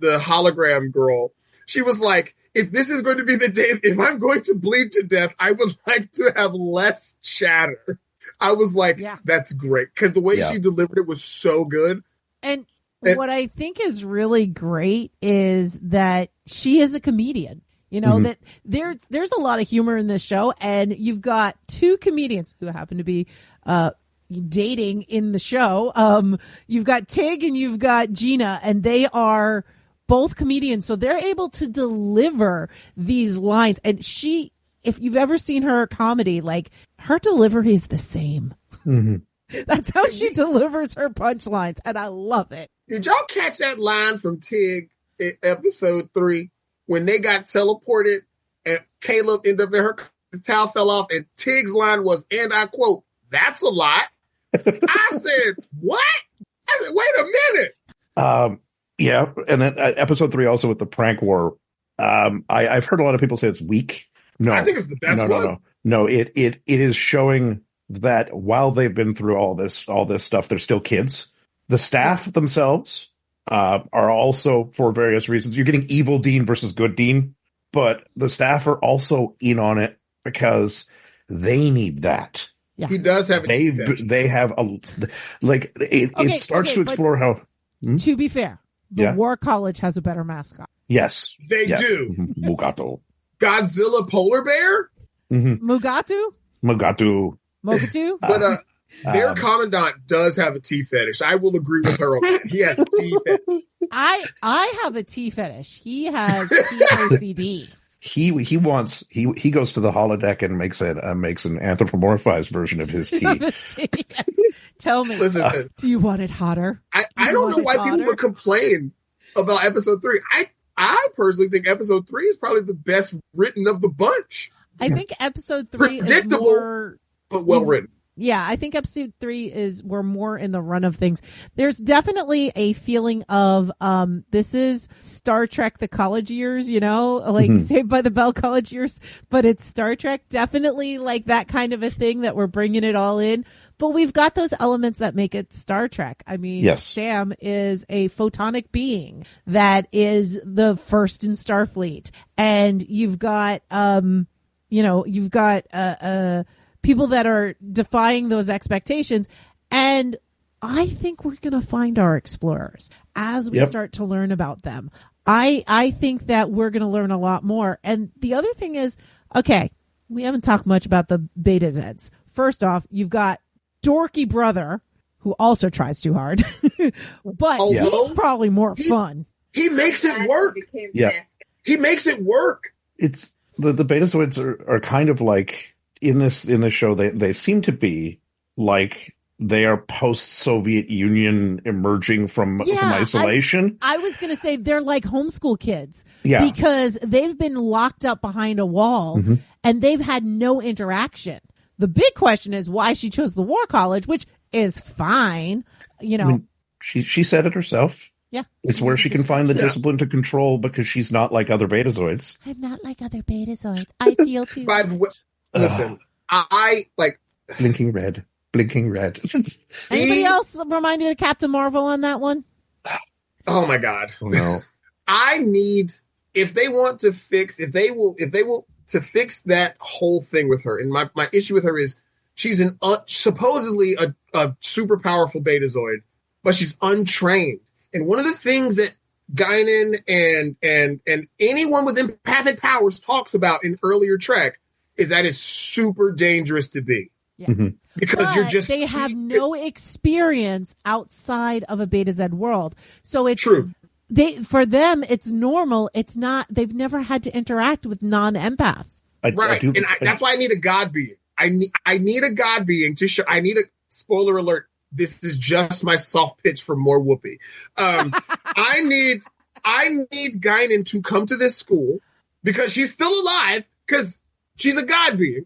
hologram girl, she was like, if this is going to be the day, if I'm going to bleed to death, I would like to have less chatter. I was like, that's great. Because the way she delivered it was so good. And what I think is really great is that she is a comedian. You know, that there's a lot of humor in this show, and you've got two comedians who happen to be dating in the show. You've got Tig and you've got Gina, and they are both comedians, so they're able to deliver these lines. And if you've ever seen her comedy, like, her delivery is the same. That's how she delivers her punchlines, and I love it. Did y'all catch that line from Tig in episode 3 when they got teleported and Caleb ended up in the towel fell off, and Tig's line was, and I quote, "That's a lot." I said, "What?" I said, "Wait a minute." Yeah, and then episode 3 also with the prank war. I've heard a lot of people say it's weak. No, I think it's the best one. No. It is showing that while they've been through all this stuff, they're still kids. The staff themselves are also, for various reasons, you're getting evil Dean versus good Dean, but the staff are also in on it because they need that. Yeah. He does have they have it starts to explore how. To be fair, the War College has a better mascot. Yes, they do. Mugato. Godzilla polar bear. Mugatu. But their commandant does have a tea fetish. I will agree with her on that. He has a tea fetish. I have a tea fetish. He has OCD. He goes to the holodeck and makes an anthropomorphized version of his tea. Yes. Tell me, listen, do you want it hotter? I don't know why people would complain about episode 3. I personally think episode 3 is probably the best written of the bunch. I think episode 3 predictable, is more, but well written. Yeah, I think episode 3 we're more in the run of things. There's definitely a feeling of, this is Star Trek, the college years, like Saved by the Bell college years, but it's Star Trek. Definitely like that kind of a thing that we're bringing it all in. But we've got those elements that make it Star Trek. I mean, Sam is a photonic being that is the first in Starfleet. And you've got, people that are defying those expectations. And I think we're going to find our explorers as we start to learn about them. I think that we're going to learn a lot more. And the other thing is, okay, we haven't talked much about the Beta Zeds. First off, you've got dorky brother who also tries too hard, but he's probably more fun. He makes it work. He makes it work. It's the Betazoids are kind of like in this show. They seem to be like they are post-Soviet Union emerging from isolation. I was going to say they're like homeschool kids because they've been locked up behind a wall and they've had no interaction. The big question is why she chose the War College, which is fine. I mean, she said it herself. Yeah. It's where she can find the discipline to control because she's not like other Betazoids. I'm not like other Betazoids. I feel too By the way, listen, I like blinking red. Anybody else reminded of Captain Marvel on that one? Oh my God. Oh, no. I need if they want to fix, if they will to fix that whole thing with her, and my issue with her is she's supposedly a super powerful Betazoid, but she's untrained. And one of the things that Guinan and anyone with empathic powers talks about in earlier Trek is that it's super dangerous to be. Yeah. Mm-hmm. Because they have no experience outside of a Beta Z world. So it's true. For them, it's normal. It's not, they've never had to interact with non-empaths. Right. That's why I need a God being. I need a God being to show. I need a spoiler alert. This is just my soft pitch for more whoopee. I need Guinan to come to this school because she's still alive because she's a God being.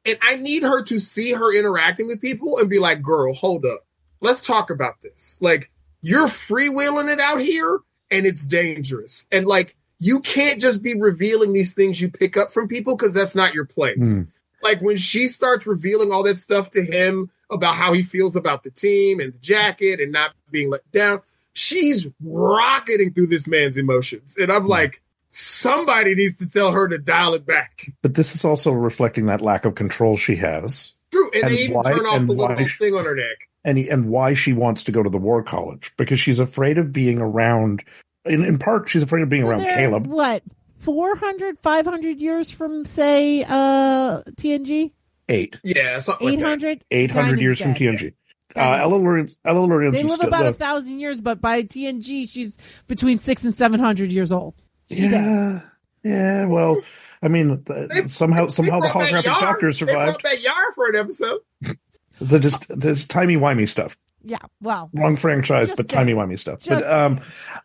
And I need her to see her interacting with people and be like, girl, hold up. Let's talk about this. Like, you're freewheeling it out here and it's dangerous. And like, you can't just be revealing these things you pick up from people because that's not your place. Like when she starts revealing all that stuff to him about how he feels about the team and the jacket and not being let down, she's rocketing through this man's emotions. And I'm like, somebody needs to tell her to dial it back. But this is also reflecting that lack of control she has. True. And they even turn off the little thing on her neck. And why she wants to go to the War College. Because she's afraid of being around, in part, she's afraid of being around Caleb. What, 400, 500 years from, say, TNG? 8. Yeah, something 800? like that. 800 years from TNG. Ella Lorenz they live about 1,000 years, but by TNG, she's between 600 and 700 years old. Yeah. Well, I mean, somehow the holographic doctor survived. They brought back Yar for an episode. There's timey-wimey stuff. Yeah, well. Wrong franchise, but timey-wimey stuff.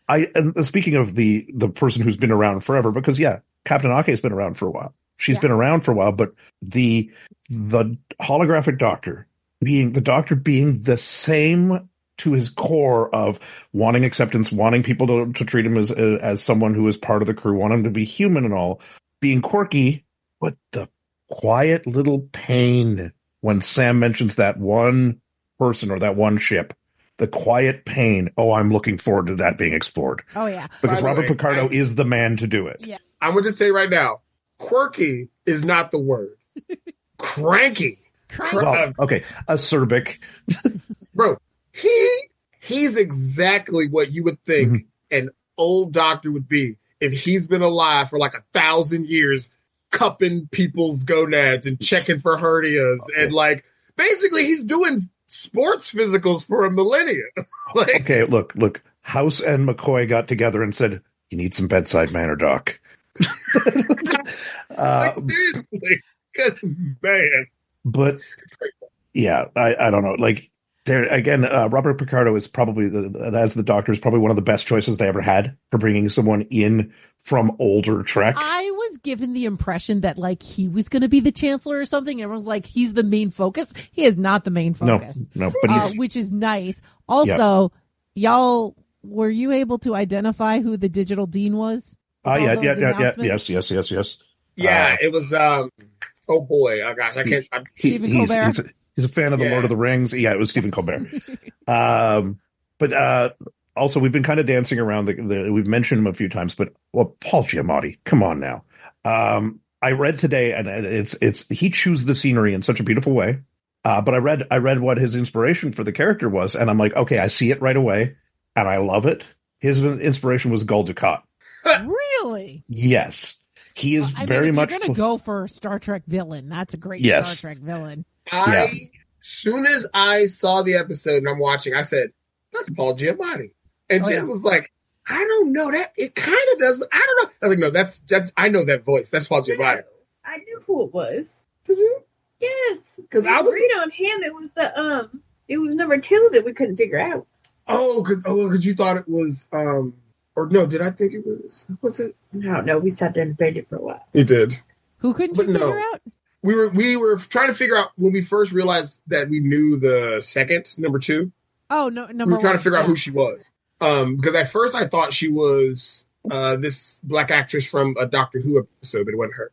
And speaking of the person who's been around forever, because Captain Ake's been around for a while. She's been around for a while, but the holographic doctor being the same to his core of wanting acceptance, wanting people to treat him as someone who is part of the crew, want him to be human and all, being quirky, but the quiet little pain when Sam mentions that one person or that one ship, the quiet pain. Oh, I'm looking forward to that being explored. Oh, yeah. Because Robert Picardo is the man to do it. Yeah. I'm going to say right now, quirky is not the word. Cranky. Well, okay. Acerbic. Bro, he's exactly what you would think an old doctor would be if he's been alive for like 1,000 years, cupping people's gonads and checking for hernias. And like, basically he's doing sports physicals for a millennia. Like, okay, look. House and McCoy got together and said, you need some bedside manner, Doc. like, seriously. Because, man. But, yeah, I don't know. Like, there again, Robert Picardo is probably, as the Doctor, is probably one of the best choices they ever had for bringing someone in from older Trek. I was given the impression that like he was going to be the Chancellor or something. Everyone's like, he's the main focus. He is not the main focus. No, but which is nice. Also, y'all, were you able to identify who the digital dean was? Yes. Yeah, it was. Oh boy, oh gosh, I can't. Stephen Colbert. He's a fan of the Lord of the Rings. Yeah, it was Stephen Colbert. But also, we've been kind of dancing around we've mentioned him a few times, but Paul Giamatti, come on now. I read today, and he chews the scenery in such a beautiful way. But I read what his inspiration for the character was, and I'm like, okay, I see it right away, and I love it. His inspiration was Gul Dukat. Really? Yes. He is very much. You're going to go for a Star Trek villain. That's a great Star Trek villain. Soon as I saw the episode and I'm watching, I said, that's Paul Giamatti. And Jen was like, I don't know that. It kind of does, but I don't know. I was like, no, that's I know that voice. That's Paul Giamatti. I knew who it was. Mm-hmm. Yes. Because I agreed on him. It was it was number 2 that we couldn't figure out. Because you thought it was, or no, did I think it was it? No, we sat there and debated for a while. You did. Who couldn't you figure out? We were trying to figure out when we first realized that we knew the second, number 2. Oh, no, number 1. We were trying to figure out who she was. Because at first I thought she was this black actress from a Doctor Who episode, but it wasn't her.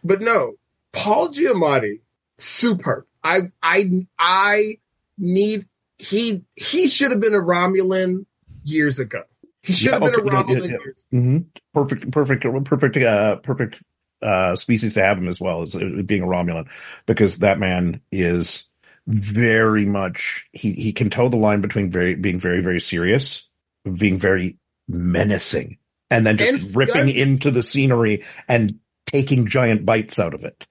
But no, Paul Giamatti, superb. He should have been a Romulan years ago. He should have been a Romulan. Perfect species to have him as well as being a Romulan, because that man is very much, he can toe the line between being very, very serious, being very menacing, and then just ripping into the scenery and taking giant bites out of it.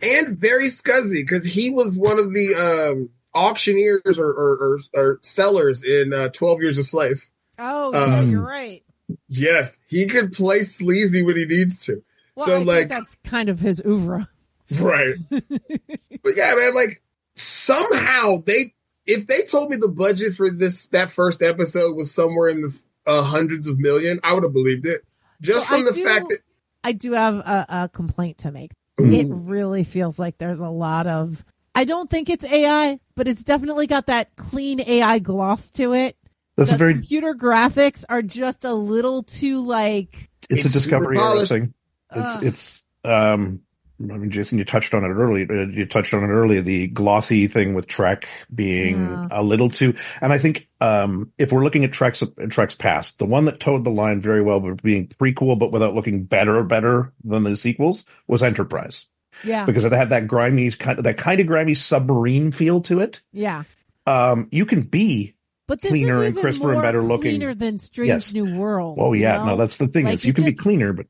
And very scuzzy, because he was one of the auctioneers or sellers in 12 Years a Slave. Oh, yeah, you're right. Yes, he could play sleazy when he needs to. Well, so, I think that's kind of his oeuvre. Right. But yeah, man, like, somehow if they told me the budget for that first episode was somewhere in the hundreds of million, I would have believed it. Just from the fact that I do have a complaint to make. It really feels like there's a lot of, I don't think it's AI, but it's definitely got that clean AI gloss to it. That's the computer graphics are just a little too like. It's a Discovery era thing. I mean, Jason, you touched on it earlier. The glossy thing with Trek being a little too, and I think if we're looking at Trek's past, the one that towed the line very well, but being prequel, but without looking better than the sequels, was Enterprise. Yeah, because it had that kind of grimy submarine feel to it. Yeah, you can be. But this cleaner is and crisper and better looking. Cleaner than Strange New World. Oh yeah, you know? No, that's the thing, like, is you can be cleaner, but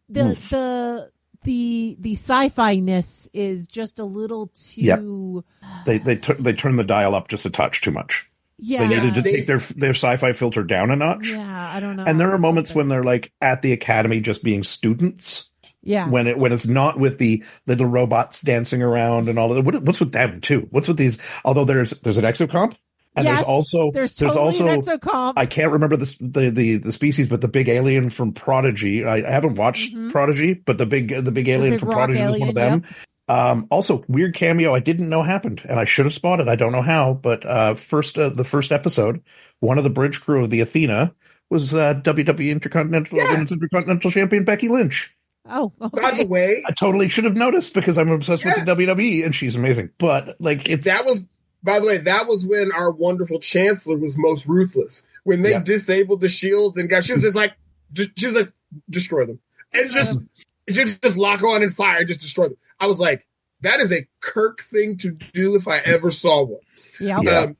the sci-fi-ness is just a little too. Yep. They turned the dial up just a touch too much. Yeah, they needed to take their sci-fi filter down a notch. Yeah, I don't know. And there are moments when they're like at the academy just being students. Yeah, when it's not with the little robots dancing around and all of that. What's with them too? What's with these? Although there's an exocomp. And yes, there's totally also an exocomp. I can't remember the species, but the big alien from Prodigy. I haven't watched Prodigy, but the big alien from Prodigy was one of them. Yep. Also, weird cameo I didn't know happened, and I should have spotted. I don't know how, but the first episode, one of the bridge crew of the Athena was WWE Women's Intercontinental Champion Becky Lynch. Oh, okay. By the way, I totally should have noticed because I'm obsessed with the WWE, and she's amazing. But like, by the way, that was when our wonderful Chancellor was most ruthless. When they disabled the shields and she was like, destroy them. And just lock on and fire and just destroy them. I was like, that is a Kirk thing to do if I ever saw one. Yeah.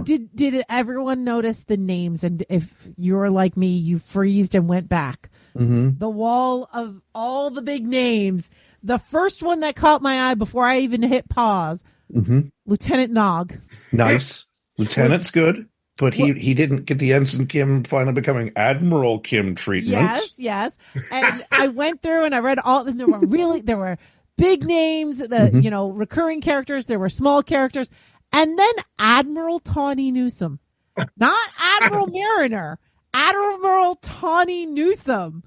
Did everyone notice the names? And if you're like me, you freezed and went back. Mm-hmm. The wall of all the big names. The first one that caught my eye before I even hit pause. Mm-hmm. Lieutenant Nog. Nice. Lieutenant's good, but he didn't get the Ensign Kim finally becoming Admiral Kim treatment. Yes. And I went through and I read all, and there were big names, recurring characters, there were small characters, and then Admiral Tawny Newsome. Not Admiral Mariner. Admiral Tawny Newsome.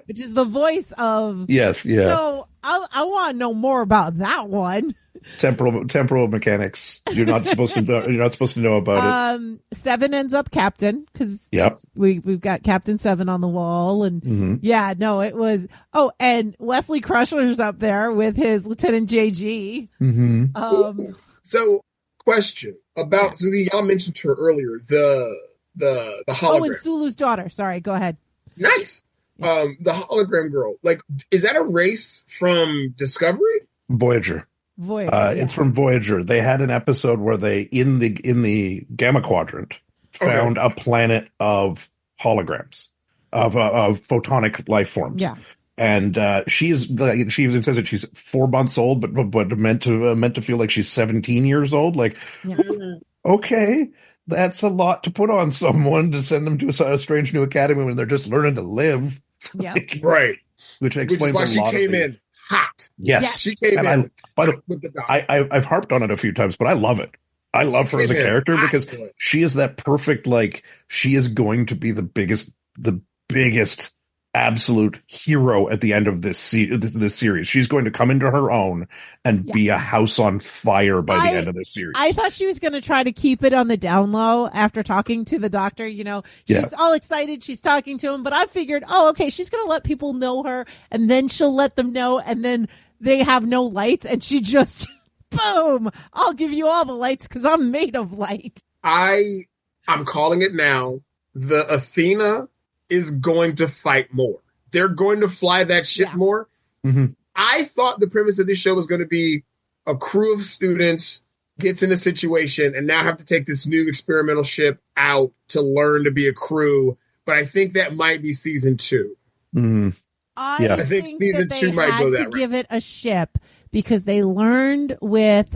Which is the voice of. Yes, yeah. So I want to know more about that one. Temporal mechanics. You're not supposed to know about it. Seven ends up captain because we've got Captain Seven on the wall, and it was. Oh, and Wesley Crusher's up there with his Lieutenant JG. Mm-hmm. So, question about y'all mentioned her earlier. The hologram. Oh, and Sulu's daughter. Sorry, go ahead. Nice. The hologram girl. Like, is that a race from Discovery? Voyager. It's from Voyager. They had an episode where they in the Gamma Quadrant found a planet of holograms of photonic life forms. Yeah. And she even says that she's 4 months old, but meant to feel like she's 17 years old. Like, okay, that's a lot to put on someone to send them to a strange new academy when they're just learning to live. Yeah, right. Which explains why a lot. She came in hot. Yes, she came in. With the I've harped on it a few times, but I love it. I love her as a character because she is that perfect. Like, she is going to be the biggest absolute hero at the end of this series. She's going to come into her own and be a house on fire by the end of this series. I thought she was going to try to keep it on the down low after talking to the doctor. She's all excited. She's talking to him, but I figured, she's going to let people know her and then she'll let them know. And then they have no lights and she just, boom, I'll give you all the lights because I'm made of light. I'm calling it now. the Athena is going to fight more. They're going to fly that ship more. Mm-hmm. I thought the premise of this show was going to be a crew of students gets in a situation and now have to take this new experimental ship out to learn to be a crew. But I think that might be season 2. Mm-hmm. I think season 2 might go that route. Give it a ship because they learned with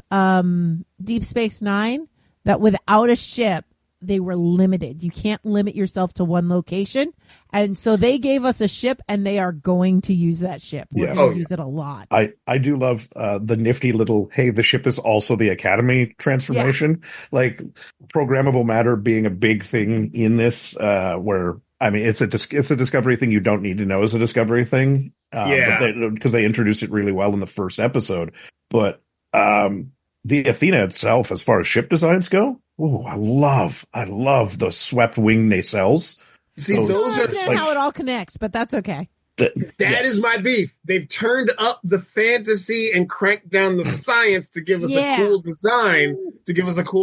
Deep Space Nine that without a ship, they were limited. You can't limit yourself to one location. And so they gave us a ship and they are going to use that ship. We're going to use it a lot. I do love the nifty little, hey, the ship is also the Academy transformation. Yeah. Like programmable matter being a big thing in this, where, I mean, it's a Discovery thing you don't need to know as a Discovery thing. Because they introduced it really well in the first episode. But the Athena itself, as far as ship designs go, I love the swept wing nacelles. See, those are like, how it all connects, but that's okay. That is my beef. They've turned up the fantasy and cranked down the science to give us a cool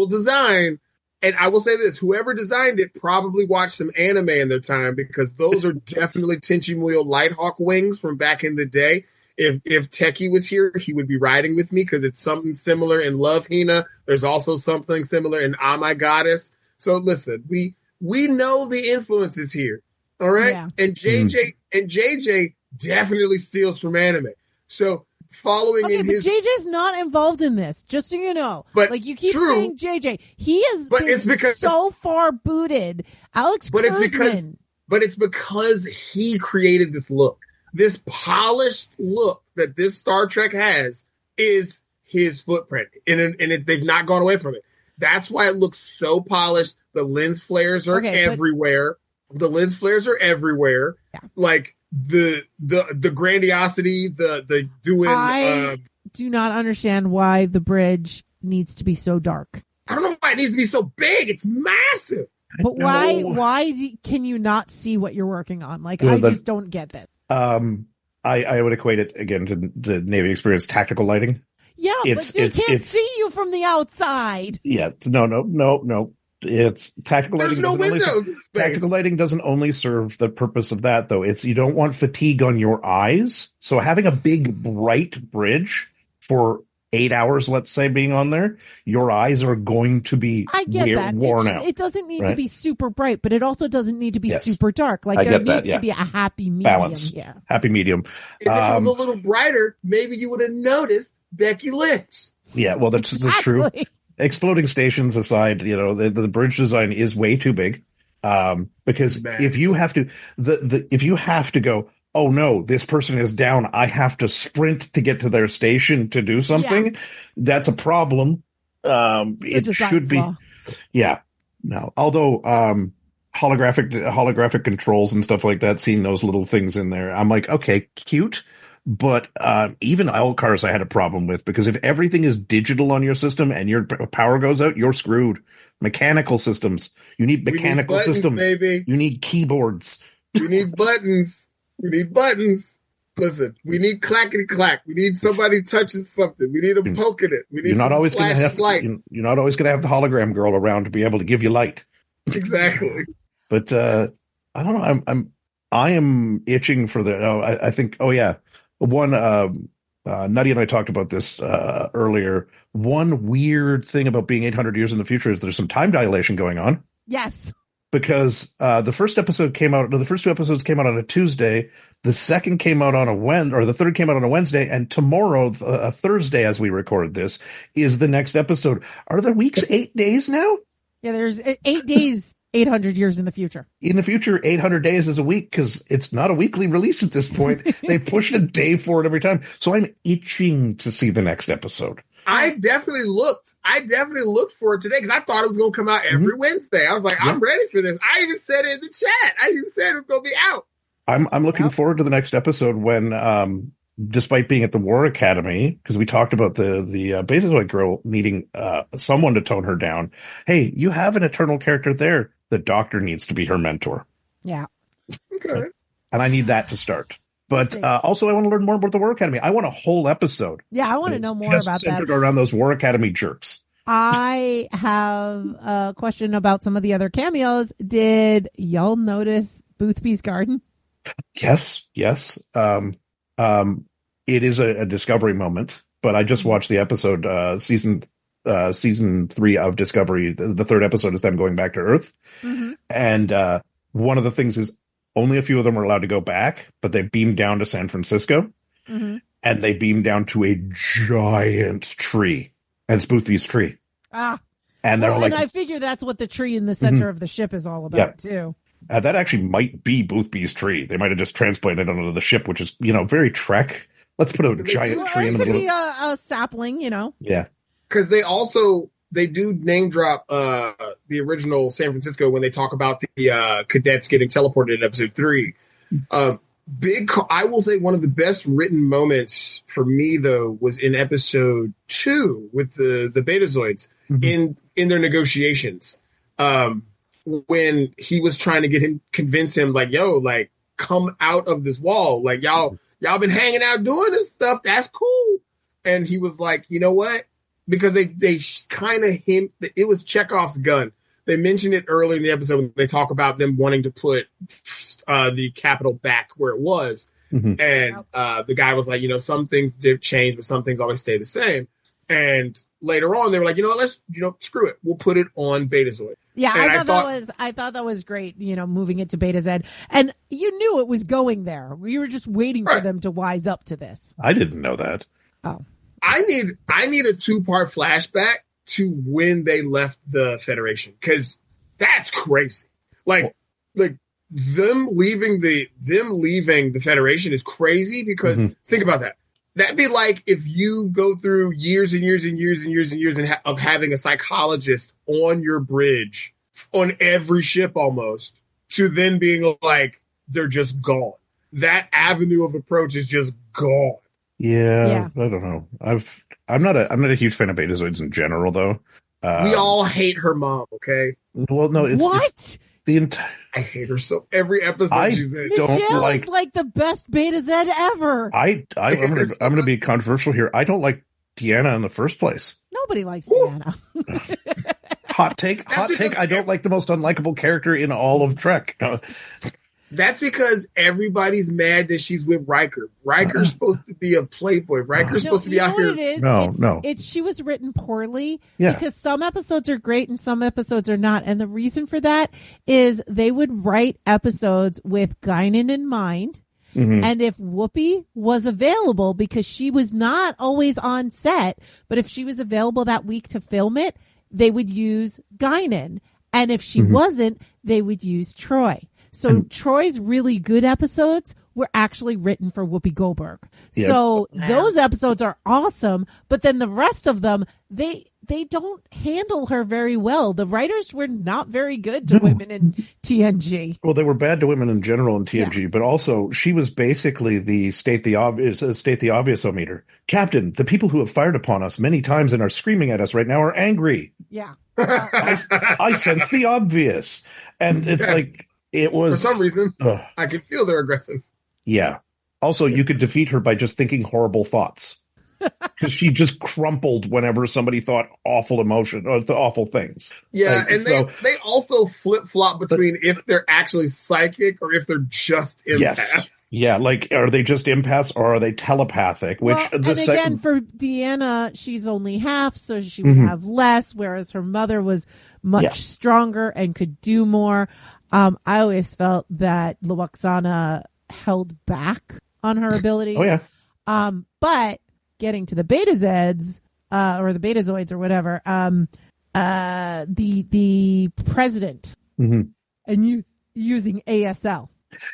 design. And I will say this, whoever designed it probably watched some anime in their time because those are definitely Tenchi Muyo Lighthawk wings from back in the day. If Techie was here, he would be riding with me because it's something similar in Love Hina. There's also something similar in Ah My Goddess. So listen, we know the influences here. All right. Yeah. And JJ definitely steals from anime. So following in his JJ's not involved in this, just so you know. But like you keep saying JJ. He is so far booted. Alex Kurtzman. But it's because he created this look. This polished look that this Star Trek has is his footprint, and they've not gone away from it. That's why it looks so polished. The lens flares are everywhere. Yeah. Like the grandiosity, the doing. I do not understand why the bridge needs to be so dark. I don't know why it needs to be so big. It's massive. But why can you not see what you're working on? Like, I just don't get that. I would equate it again to the Navy experience tactical lighting. Yeah, but they can't see you from the outside. Yeah, no. It's tactical lighting. There's no windows. Tactical lighting doesn't only serve the purpose of that, though. It's you don't want fatigue on your eyes. So having a big bright bridge for 8 hours, let's say, being on there, your eyes are going to be worn out. It doesn't need to be super bright, but it also doesn't need to be super dark. Like there needs to be a happy medium. Balance. Yeah. Happy medium. If it was a little brighter, maybe you would have noticed Becky Lynch. Yeah, well, that's true. Exploding stations aside, the bridge design is way too big. Because if you have to, if you have to go, oh no, this person is down, I have to sprint to get to their station to do something. Yeah. That's a problem. It should be. Yeah. No. Although, holographic controls and stuff like that, seeing those little things in there, I'm like, okay, cute. But, even L-cars I had a problem with because if everything is digital on your system and your power goes out, you're screwed. Mechanical systems. You need mechanical systems. Baby. You need keyboards. We need buttons. Listen, we need clackety clack. We need somebody touching something. We need them poking it. We need some flash lights. You're not always going to have the hologram girl around to be able to give you light. Exactly. But I don't know. I am itching for I think. Oh yeah, one. Nutty and I talked about this earlier. One weird thing about being 800 years in the future is there's some time dilation going on. Yes. Because the first episode came out, the first 2 episodes came out on a Tuesday. The second came out on a Wednesday, or the third came out on a Wednesday, and tomorrow, a Thursday, as we record this, is the next episode. Are the weeks 8 days now? Yeah, there's 8 days, 800 years in the future. In the future, 800 days is a week because it's not a weekly release at this point. They pushed a day forward every time. So I'm itching to see the next episode. I definitely looked for it today because I thought it was going to come out every Wednesday. I was like, I'm ready for this. I even said it in the chat. I even said it's going to be out. I'm looking forward to the next episode when, despite being at the War Academy, because we talked about the Betazoid girl needing someone to tone her down. Hey, you have an eternal character there. The Doctor needs to be her mentor. Yeah. Okay. And I need that to start. But also, I want to learn more about the War Academy. I want a whole episode. Yeah, I want to know more about that. Centered around those War Academy jerks. I have a question about some of the other cameos. Did y'all notice Boothby's garden? Yes. It is a discovery moment, but I just watched the episode, season 3 of Discovery. The third episode is them going back to Earth. Mm-hmm. And, one of the things is only a few of them are allowed to go back, but they beamed down to San Francisco, and they beamed down to a giant tree. And it's Boothby's tree. And they're and I figure that's what the tree in the center of the ship is all about too. That actually might be Boothby's tree. They might have just transplanted it onto the ship, which is, very Trek. Let's put a giant tree in the middle. It could be a sapling, Yeah. Because they do name drop the original San Francisco when they talk about the cadets getting teleported in episode 3. I will say one of the best written moments for me though was in episode 2 with the Betazoids in their negotiations. When he was trying to convince him like, yo, like come out of this wall. Like y'all been hanging out doing this stuff. That's cool. And he was like, you know what? Because they kind of hint that it was Chekhov's gun. They mentioned it early in the episode when they talk about them wanting to put the Capitol back where it was. And the guy was like, some things did change, but some things always stay the same. And later on, they were like, let's, screw it. We'll put it on Betazoid. Yeah, I thought that was great, moving it to Beta Z. And you knew it was going there. You were just waiting for them to wise up to this. I didn't know that. Oh. I need a 2-part flashback to when they left the Federation, because that's crazy. Like them leaving the Federation is crazy, because think about that. That'd be like if you go through years and years and years and years and years of having a psychologist on your bridge on every ship almost, to then being like, they're just gone. That avenue of approach is just gone. Yeah. I don't know. I'm not a huge fan of Betazoids in general, though. We all hate her mom, okay? Well, no, it's the entire. I hate her so every episode she's in. Michelle is like the best Beta Z ever. I'm gonna be controversial here. I don't like Deanna in the first place. Nobody likes Deanna. Hot take. I don't like the most unlikable character in all of Trek. That's because everybody's mad that she's with Riker. Riker's supposed to be a playboy. Riker's supposed to be out here. It's she was written poorly because some episodes are great and some episodes are not. And the reason for that is they would write episodes with Guinan in mind. And if Whoopi was available, because she was not always on set, but if she was available that week to film it, they would use Guinan. And if she wasn't, they would use Troy. So Troy's really good episodes were actually written for Whoopi Goldberg. Yep. So those episodes are awesome, but then the rest of them, they don't handle her very well. The writers were not very good to women in TNG. Well, they were bad to women in general in TNG, but also she was basically the state the obvious-o-meter. Captain, the people who have fired upon us many times and are screaming at us right now are angry. Yeah. I sense the obvious. And it's like, it was... For some reason, I can feel they're aggressive. Yeah. Also, you could defeat her by just thinking horrible thoughts. Because she just crumpled whenever somebody thought awful emotion or the awful things. Yeah, and they also flip-flop between if they're actually psychic or if they're just empaths. Yes. Yeah, like, are they just empaths or are they telepathic? Which again, for Deanna, she's only half, so she would have less, whereas her mother was much stronger and could do more. I always felt that Lwaxana held back on her ability. Oh, yeah. But getting to the Beta Zeds, or the Betazoids or whatever, the president and using ASL.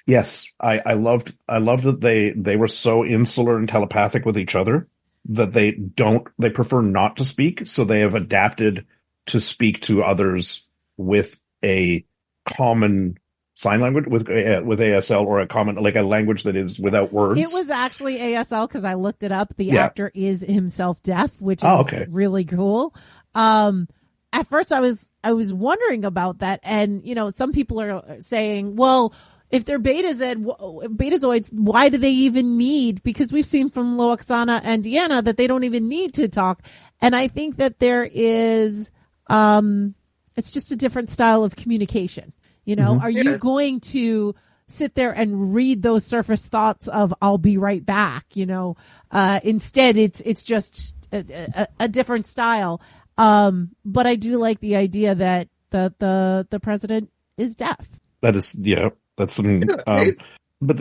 Yes. I loved that they were so insular and telepathic with each other that they prefer not to speak. So they have adapted to speak to others with a common sign language with ASL, or a common, like a language that is without words. It was actually ASL because I looked it up. The actor is himself deaf, which is really cool. At first I was wondering about that. And, some people are saying, well, if they're betazoids, why do they even need? Because we've seen from Loxana and Deanna that they don't even need to talk. And I think that there is, it's just a different style of communication. Are you going to sit there and read those surface thoughts of "I'll be right back"? Instead, it's just a different style. But I do like the idea that the president is deaf. That is, that's something. But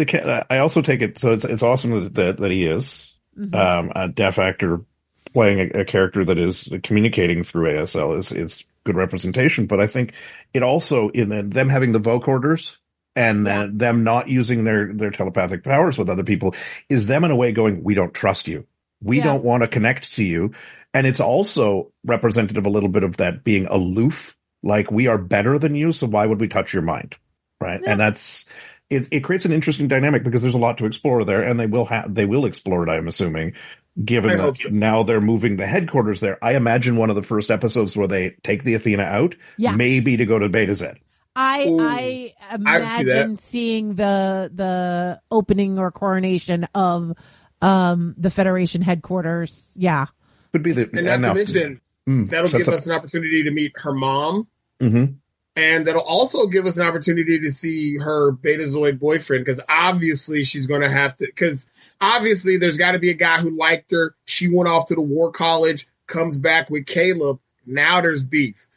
I also take it. So it's awesome that he is a deaf actor playing a character that is communicating through ASL is good representation. But I think it also, in them having the vocorders and them not using their telepathic powers with other people, is them in a way going, we don't trust you. We don't want to connect to you. And it's also representative a little bit of that being aloof, like we are better than you, so why would we touch your mind? Right. Yeah. And that's, it creates an interesting dynamic because there's a lot to explore there, and they will explore it, I'm assuming, given that now they're moving the headquarters there. I imagine one of the first episodes where they take the Athena out, maybe to go to Beta Z. I imagine seeing the opening or coronation of the Federation headquarters. Yeah. Could be and not to mention, that'll give us an opportunity to meet her mom. Mm-hmm. And that'll also give us an opportunity to see her Betazoid boyfriend, because obviously she's going to have to, because obviously there's got to be a guy who liked her. She went off to the war college, comes back with Caleb. Now there's beef.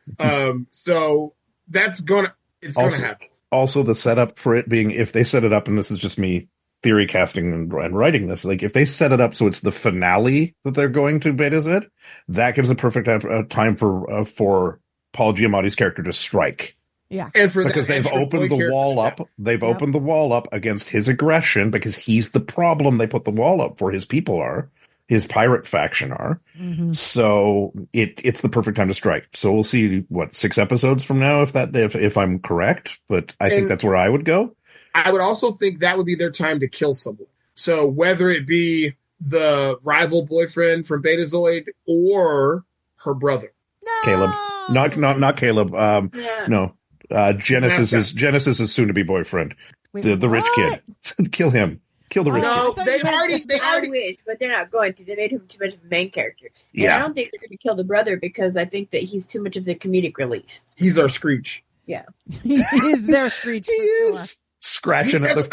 So that's gonna happen. Also, the setup for it being, if they set it up, and this is just me theory casting and writing this, like if they set it up so it's the finale that they're going to Beta Z, that gives a perfect time for Paul Giamatti's character to strike. Yeah. And for because they've opened the wall up. They've opened the wall up against his aggression, because he's the problem. They put the wall up for. His people are. His pirate faction are. Mm-hmm. So it's the perfect time to strike. So we'll see 6 episodes from now if I'm correct, but I think that's where I would go. I would also think that would be their time to kill someone. So whether it be the rival boyfriend from Betazoid or her brother. No! Caleb. Not Caleb. No. Genesis' soon-to-be boyfriend. Wait, the rich kid. Kill him. Kill the rich kid. No, they already. I wish, but they're not going to. They made him too much of a main character. And Yeah. I don't think they're going to kill the brother, because I think that he's too much of the comedic relief. He's our Screech. Yeah. He is their Screech. He is. Scratching at the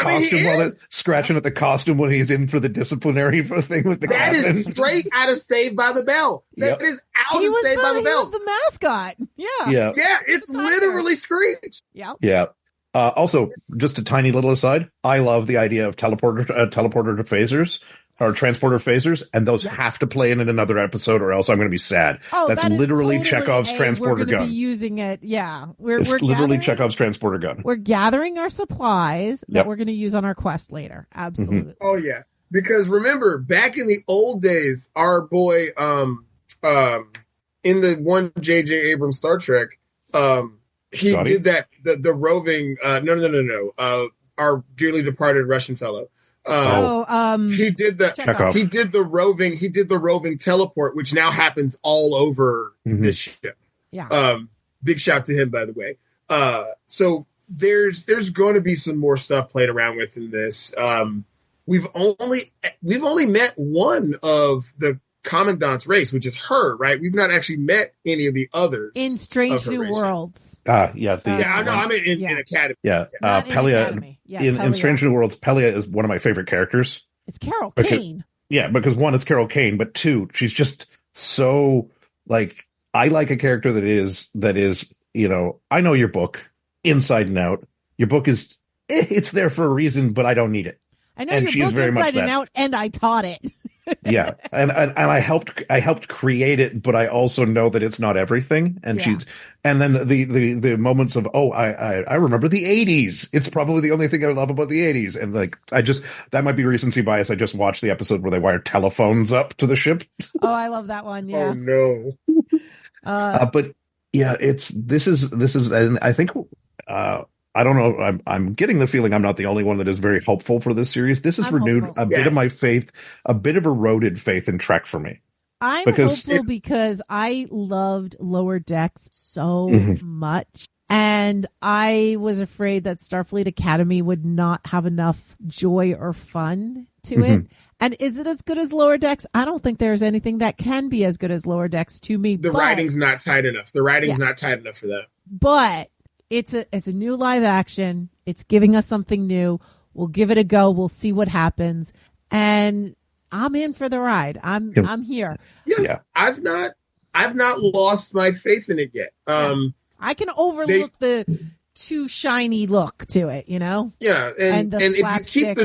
costume when he's in for the disciplinary thing with the That captain. is straight out of Saved by the Bell. That is out of Saved by the Bell. He was the mascot. Yeah. Yeah, it's literally Screech. Yeah. Yeah. Also, just a tiny little aside, I love the idea of teleporter to phasers, or transporter phasers, and those have to play in another episode, or else I'm going to be sad. Oh, that's literally Chekhov's transporter gun. We're be using it. Yeah. It's literally Chekhov's transporter gun. We're gathering our supplies that we're going to use on our quest later. Absolutely. Mm-hmm. Oh yeah. Because remember, back in the old days, our boy, in the one J.J. Abrams Star Trek, he Scotty? did that, the roving, no. Our dearly departed Russian fellow. He did the Chekhov. he did the roving teleport, which now happens all over this ship. Yeah. Big shout to him, by the way. So there's going to be some more stuff played around with in this. We've only met one of the Commandant's race, which is her, right? We've not actually met any of the others in Strange New Worlds. I know. I mean, in Academy. Yeah, Pelia. In Strange New Worlds, Pelia is one of my favorite characters. It's Carol Kane. Yeah, because one, it's Carol Kane, but two, she's just so I like a character that is, I know your book inside and out. Your book is, it's there for a reason, but I don't need it. I know your book very inside and out, and I taught it. Yeah, and I helped create it, but I also know that it's not everything. And and then the moments of I remember the 80s. It's probably the only thing I love about the 80s. And that might be recency bias. I just watched the episode where they wired telephones up to the ship. Oh, I love that one. Yeah. Oh no. But yeah, this is, and I think. I don't know. I'm getting the feeling I'm not the only one that is very hopeful for this series. This has renewed a bit of my faith, a bit of eroded faith in Trek for me. I'm hopeful because I loved Lower Decks so much. And I was afraid that Starfleet Academy would not have enough joy or fun to it. And is it as good as Lower Decks? I don't think there's anything that can be as good as Lower Decks to me. The writing's not tight enough. The writing's not tight enough for that. But it's a new live action. It's giving us something new. We'll give it a go. We'll see what happens. And I'm in for the ride. I'm here. Yeah. I've not lost my faith in it yet. I can overlook the too shiny look to it, you know? Yeah, and if you keep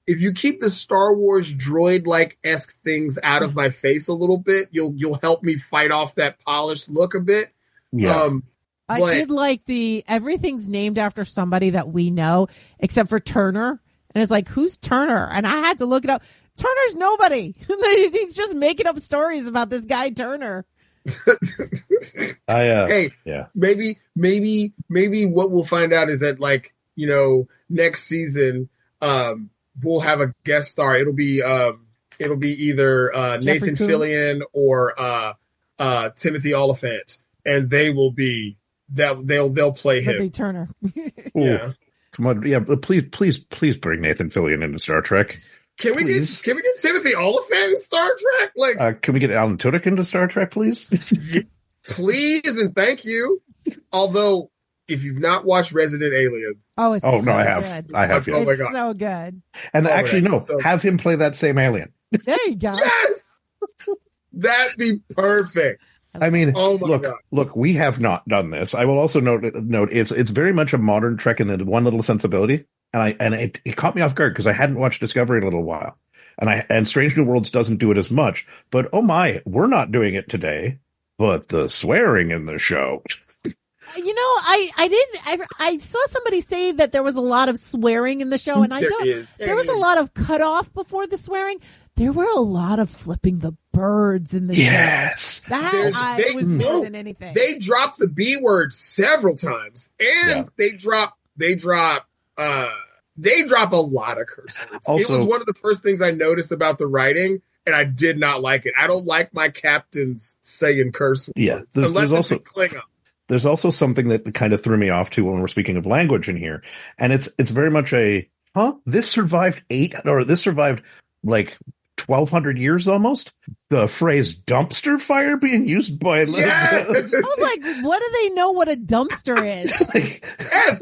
if you keep the Star Wars droid-like-esque things out of my face a little bit, you'll help me fight off that polished look a bit. Yeah. I did like everything's named after somebody that we know, except for Turner. And it's like, who's Turner? And I had to look it up. Turner's nobody. He's just making up stories about this guy, Turner. Maybe what we'll find out is that, like, you know, next season we'll have a guest star. It'll be either Nathan Fillion or Timothy Oliphant, and they will be they'll play him. Be Turner. Yeah, come on, yeah, but please bring Nathan Fillion into Star Trek. Can we get Timothy Oliphant in Star Trek? Like, can we get Alan Tudyk into Star Trek, please? Please and thank you. Although, if you've not watched Resident Alien, I have. Good. I have. Oh my God, so good. And have him play that same alien. There you go. Yes, that'd be perfect. I mean, God. Look, we have not done this. I will also note it's very much a modern Trek in the one little sensibility. And it caught me off guard because I hadn't watched Discovery in a little while, and Strange New Worlds doesn't do it as much. But oh my, we're not doing it today. But the swearing in the show, you know, I saw somebody say that there was a lot of swearing in the show, and there was a lot of cutoff before the swearing. There were a lot of flipping the birds in the show. That was more than anything. They dropped the B word several times, and they drop a lot of curse words. Also, it was one of the first things I noticed about the writing, and I did not like it. I don't like my captains saying curse words. Yeah, there's also something that kind of threw me off too when we're speaking of language in here, and it's very much this survived like 1,200 years almost. The phrase dumpster fire being used by yes! I was like, what do they know what a dumpster is? Yes,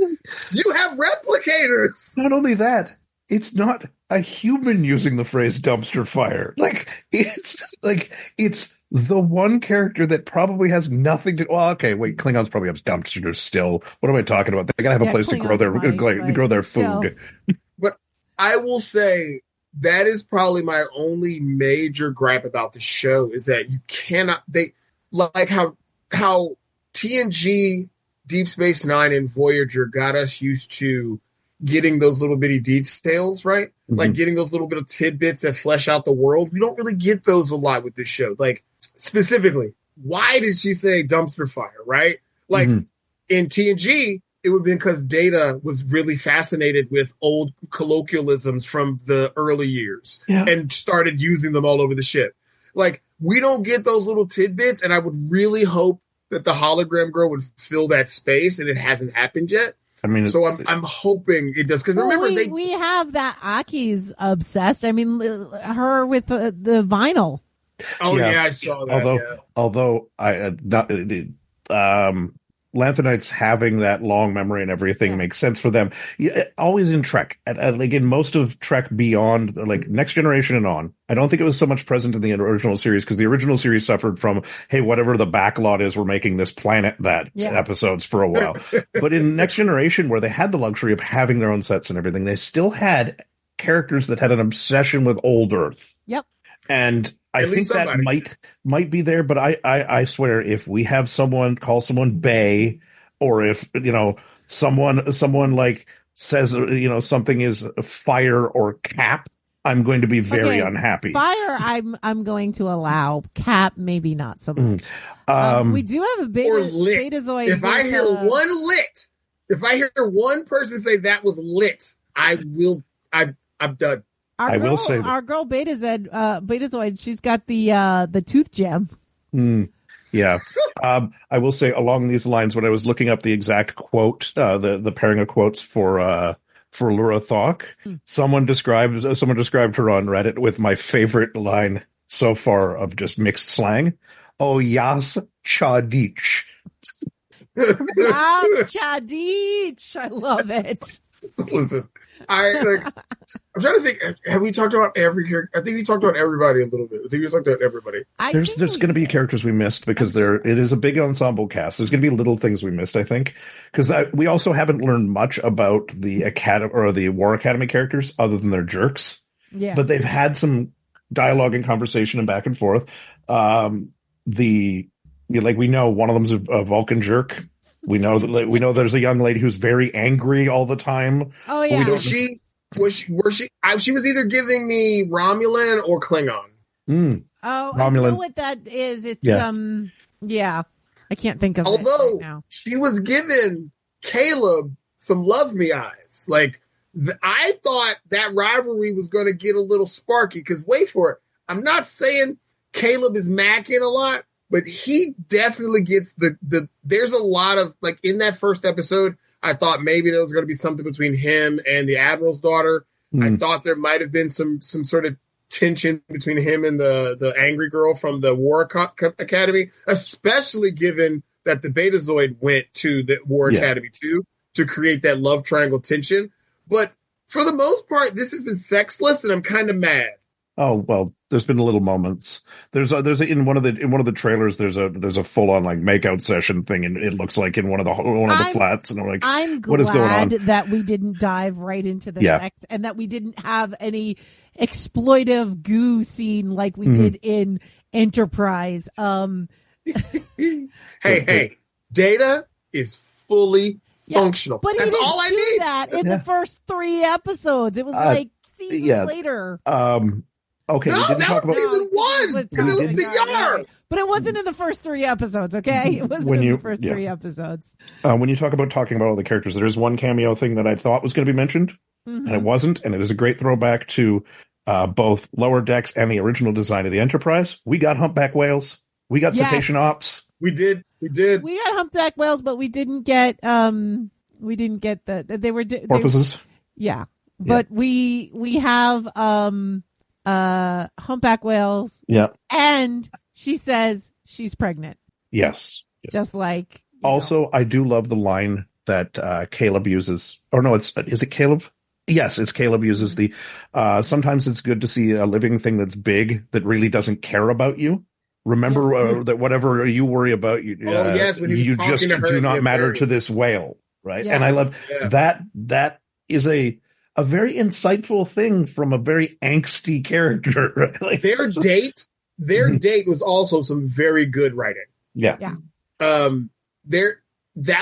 you have replicators. Not only that, it's not a human using the phrase dumpster fire. It's the one character that probably has nothing to. Well, okay, wait, Klingons probably have dumpsters still. What am I talking about? They gotta have a place Klingons to grow their food. But I will say, that is probably my only major gripe about the show is that you cannot. They like how TNG, Deep Space Nine, and Voyager got us used to getting those little bitty details, right? Mm-hmm. Like getting those little bit of tidbits that flesh out the world. We don't really get those a lot with this show. Like specifically, why did she say dumpster fire? Right? Like in TNG. It would have been because Data was really fascinated with old colloquialisms from the early years and started using them all over the ship. Like, we don't get those little tidbits, and I would really hope that the hologram girl would fill that space, and it hasn't happened yet. I mean, so I'm hoping it does. Because remember, we have that Aki's obsessed. I mean, her with the vinyl. Oh yeah, I saw that. Although Lanthanites having that long memory and everything makes sense for them. Always in Trek, like in most of Trek Beyond, like Next Generation and on, I don't think it was so much present in the original series because the original series suffered from, hey, whatever the backlot is, we're making this planet episodes for a while. But in Next Generation, where they had the luxury of having their own sets and everything, they still had characters that had an obsession with old Earth. Yep. And I think that might be there, but I swear if we have someone call someone Bay, or if someone like says something is fire or Cap, I'm going to be very unhappy. Fire, I'm going to allow. Cap, maybe not so much. We do have a Betazoid. If I hear if I hear one person say that was lit, I'm done. I will say our girl Betazoid, she's got the tooth gem. Yeah. I will say along these lines, when I was looking up the exact quote, the pairing of quotes for Lura Thok, someone described her on Reddit with my favorite line so far of just mixed slang. Oh, yas chadich. Yes, Chadich. I love it. Listen, I'm trying to think. Have we talked about every character? I think we talked about everybody a little bit. I think we talked about everybody. There's going to be characters we missed because it is a big ensemble cast. There's going to be little things we missed, I think, because we also haven't learned much about the Academy or the War Academy characters other than they're jerks. Yeah, but they've had some dialogue and conversation and back and forth. We know one of them's a Vulcan jerk. We know there's a young lady who's very angry all the time. Oh yeah. She was either giving me Romulan or Klingon. Oh, Romulan. I know what that is. It's yeah. I can't think of it right now. She was giving Caleb some love me eyes. Like I thought that rivalry was going to get a little sparky because wait for it. I'm not saying Caleb is macking a lot, but he definitely gets there's a lot of, like, in that first episode, I thought maybe there was going to be something between him and the Admiral's daughter. I thought there might have been some sort of tension between him and the angry girl from the War Academy, especially given that the Betazoid went to the War Academy too, to create that love triangle tension. But for the most part, this has been sexless, and I'm kind of mad. Oh well, there's been little moments. There's in one of the trailers. There's a full on like makeout session thing, and it looks like in one of the flats. And I'm like, what is going on? That we didn't dive right into the sex, and that we didn't have any exploitive goo scene like we did in Enterprise. Hey, Data is fully functional. But that's all I need. That in the first 3 episodes, it was like seasons later. Okay, no, we didn't that talk was about season 1 because it was the Yar. But it wasn't in the first 3 episodes, okay? It wasn't in the first 3 episodes. When you talking about all the characters, there is one cameo thing that I thought was going to be mentioned, and it wasn't, and it is a great throwback to both Lower Decks and the original design of the Enterprise. We got humpback whales. We got cetacean ops. We did. We got humpback whales, but we didn't get they were porpoises. But we have humpback whales. Yeah. And she says she's pregnant. Yes. Just like also, I do love the line that Caleb uses. Or no, is it Caleb? Yes, it's Caleb uses the sometimes it's good to see a living thing that's big that really doesn't care about you. Remember that whatever you worry about, you just do not matter to this whale, right? Yeah. And I love that. That is a very insightful thing from a very angsty character. Right? Like, their date was also some very good writing. Yeah. That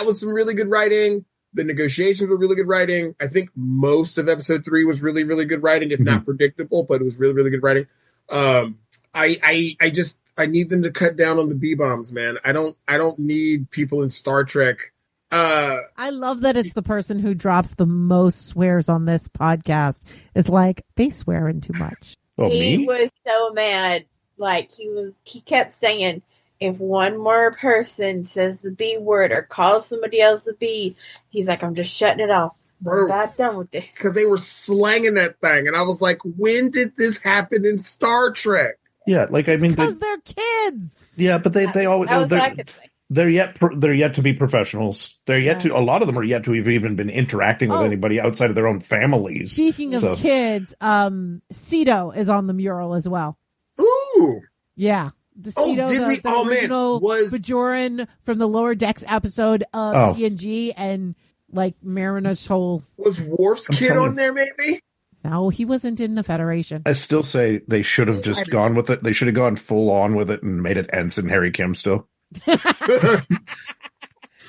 was some really good writing. The negotiations were really good writing. I think most of episode 3 was really, really good writing, if not predictable, but it was really, really good writing. I need them to cut down on the B-bombs, man. I don't need people in Star Trek. I love that it's the person who drops the most swears on this podcast is like, they swearing too much. Oh, he was so mad. Like he kept saying, if one more person says the B word or calls somebody else a B, he's like, I'm just shutting it off. I'm not done with this. Because they were slanging that thing. And I was like, when did this happen in Star Trek? Yeah, like, I mean, because they're kids. Yeah, but they always, they're yet to be professionals. They're yet to, a lot of them are yet to have even been interacting with anybody outside of their own families. Speaking of kids, Cedo is on the mural as well. Ooh. Yeah. The original Bajoran from the Lower Decks episode of TNG, and like Marina's whole... Was Worf's kid on there, maybe? No, he wasn't in the Federation. I still say they should have just gone with it. They should have gone full on with it and made it Ensign Harry Kim still.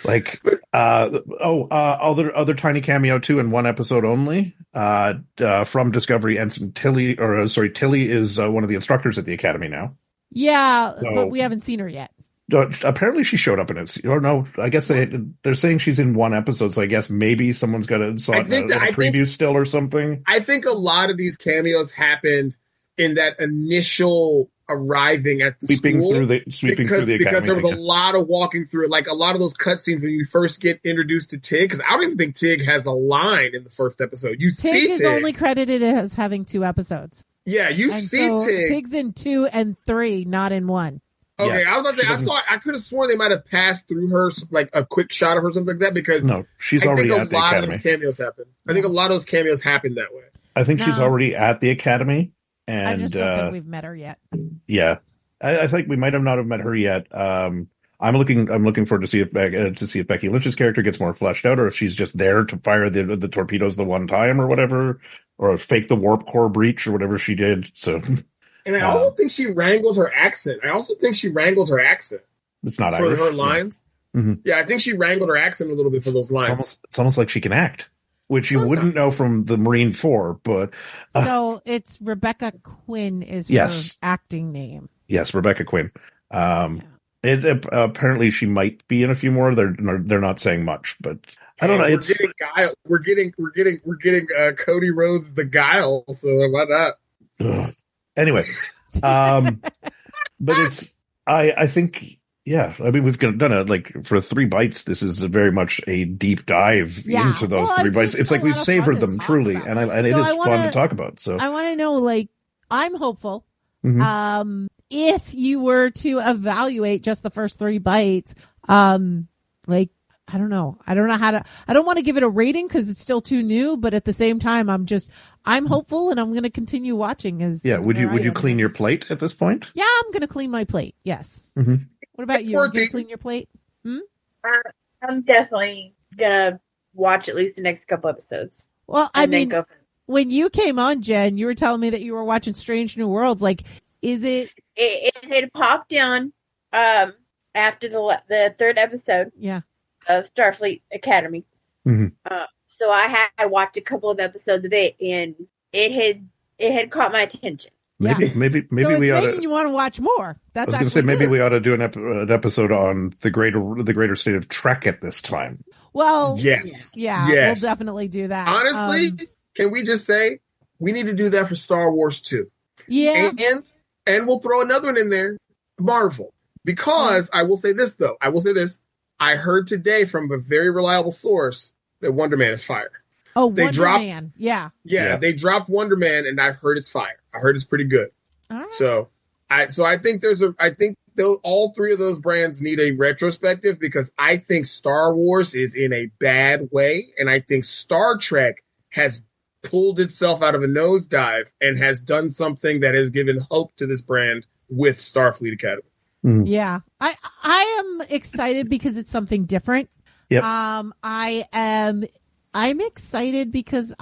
Like, other tiny cameo too in one episode only. From Discovery, Ensign Tilly, Tilly is one of the instructors at the Academy now. Yeah, but we haven't seen her yet. Apparently she showed up in it. Or no, I guess they're saying she's in one episode, so I guess maybe someone's got a preview still or something. I think a lot of these cameos happened in that initial arriving at the sweeping school through the academy, because there was a lot of walking through it. Like a lot of those cutscenes when you first get introduced to Tig, because I don't even think Tig has a line in the first episode. You see Tig is only credited as having 2 episodes. Yeah, you and see so Tig. Tig's in 2 and 3, not in 1. Okay, Yeah, I was about to say, I could have sworn they might have passed through her, like a quick shot of her, something like that, because no, she's I already think at the a lot of academy. those cameos happen. I think a lot of those cameos happen that way. I think she's already at the academy, and I just don't think we've met her yet. Yeah, I think we might have not have met her yet. I'm looking forward to see if Becky Lynch's character gets more fleshed out, or if she's just there to fire the torpedoes the one time or whatever, or fake the warp core breach or whatever she did. So. And I also think she wrangled her accent. It's not for Irish. Her lines. Yeah. Mm-hmm. Yeah, I think she wrangled her accent a little bit for those lines. It's almost like she can act, which you wouldn't know from the Marine 4, but... So it's Rebecca Quinn is her acting name. Yes, Rebecca Quinn. Apparently she might be in a few more. They're not saying much, but I don't know. We're getting Cody Rhodes the Guile, so why not? Ugh. Anyway, but I think, yeah, I mean, we've done it like for 3 bites. This is very much a deep dive into those 3 bites. It's like we've savored them truly. And it is fun to talk about. So I want to know, like, I'm hopeful. Mm-hmm. If you were to evaluate just the first 3 bites, like, I don't know how to, I don't want to give it a rating because it's still too new, but at the same time, I'm hopeful and I'm going to continue watching would you clean your plate at this point? Yeah, I'm going to clean my plate. Yes. Mm-hmm. What about you? Are you going to clean your plate? I'm definitely going to watch at least the next couple episodes. Well, I mean, when you came on, Jen, you were telling me that you were watching Strange New Worlds. Like, is it? It had popped on after the 3rd episode. Yeah. Of Starfleet Academy. Mm-hmm. So I watched a couple of episodes of it, and it had caught my attention. Maybe so we ought to. You want to watch more. That's I was going to say maybe we ought to do an episode on the greater state of Trek at this time. Well, yes, we'll definitely do that. Honestly, can we just say we need to do that for Star Wars too? Yeah, and we'll throw another one in there, Marvel, because I will say this though. I heard today from a very reliable source that Wonder Man is fire. Oh, Wonder Man. Yeah. They dropped Wonder Man, and I've heard it's fire. I heard it's pretty good. All right. So I think all 3 of those brands need a retrospective, because I think Star Wars is in a bad way, and I think Star Trek has pulled itself out of a nosedive and has done something that has given hope to this brand with Starfleet Academy. Mm. Yeah, I am excited because it's something different. Yep. I'm excited because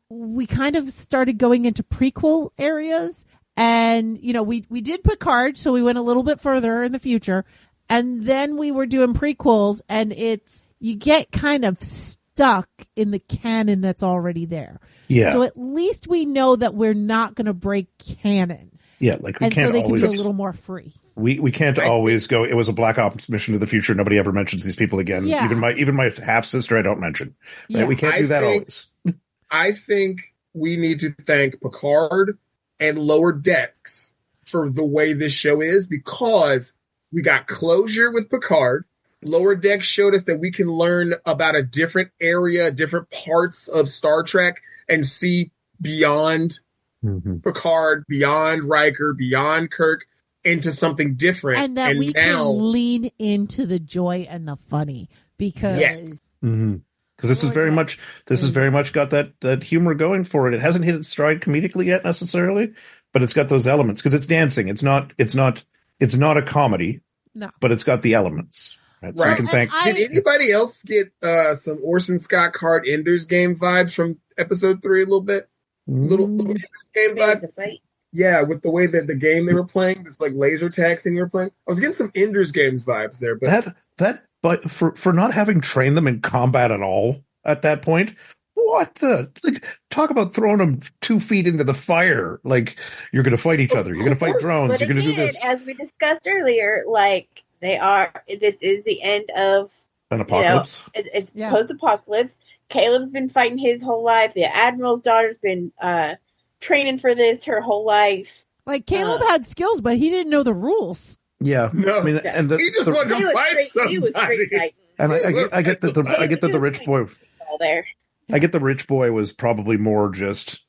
we kind of started going into prequel areas, and we did Picard, so we went a little bit further in the future, and then we were doing prequels, and you get kind of stuck in the canon that's already there. Yeah. So at least we know that we're not going to break canon. Yeah, like we and can't so they always, can be a little more free. We can't always go. It was a Black Ops mission to the future. Nobody ever mentions these people again. Yeah. Even my half sister, I don't mention. Right? Yeah. We can't do that always. I think we need to thank Picard and Lower Decks for the way this show is, because we got closure with Picard. Lower Decks showed us that we can learn about a different area, different parts of Star Trek, and see beyond Picard, beyond Riker, beyond Kirk, into something different. And that we can lean into the joy and the funny, because because this is very much got that humor going for it. It hasn't hit its stride comedically yet necessarily, but it's got those elements because it's dancing. It's not a comedy, no, but it's got the elements. Right? So we can thank. Did anybody else get some Orson Scott Card Ender's Game vibes from episode 3 a little bit? Little Ender's Game vibe. Yeah, with the way that the game they were playing, this like laser tag thing they were playing. I was getting some Ender's Games vibes there, but for not having trained them in combat at all at that point, talk about throwing them 2 feet into the fire. Like, you're going to fight each other. You're going to fight drones. But you're going to do this. As we discussed earlier, like this is the end of an apocalypse. It's post-apocalypse. Caleb's been fighting his whole life. The Admiral's daughter's been training for this her whole life. Like, Caleb had skills, but he didn't know the rules. Yeah. No, I mean, and he just wanted to fight He was straight somebody. fighting. and I get that the rich boy. All there. I get the rich boy was probably more just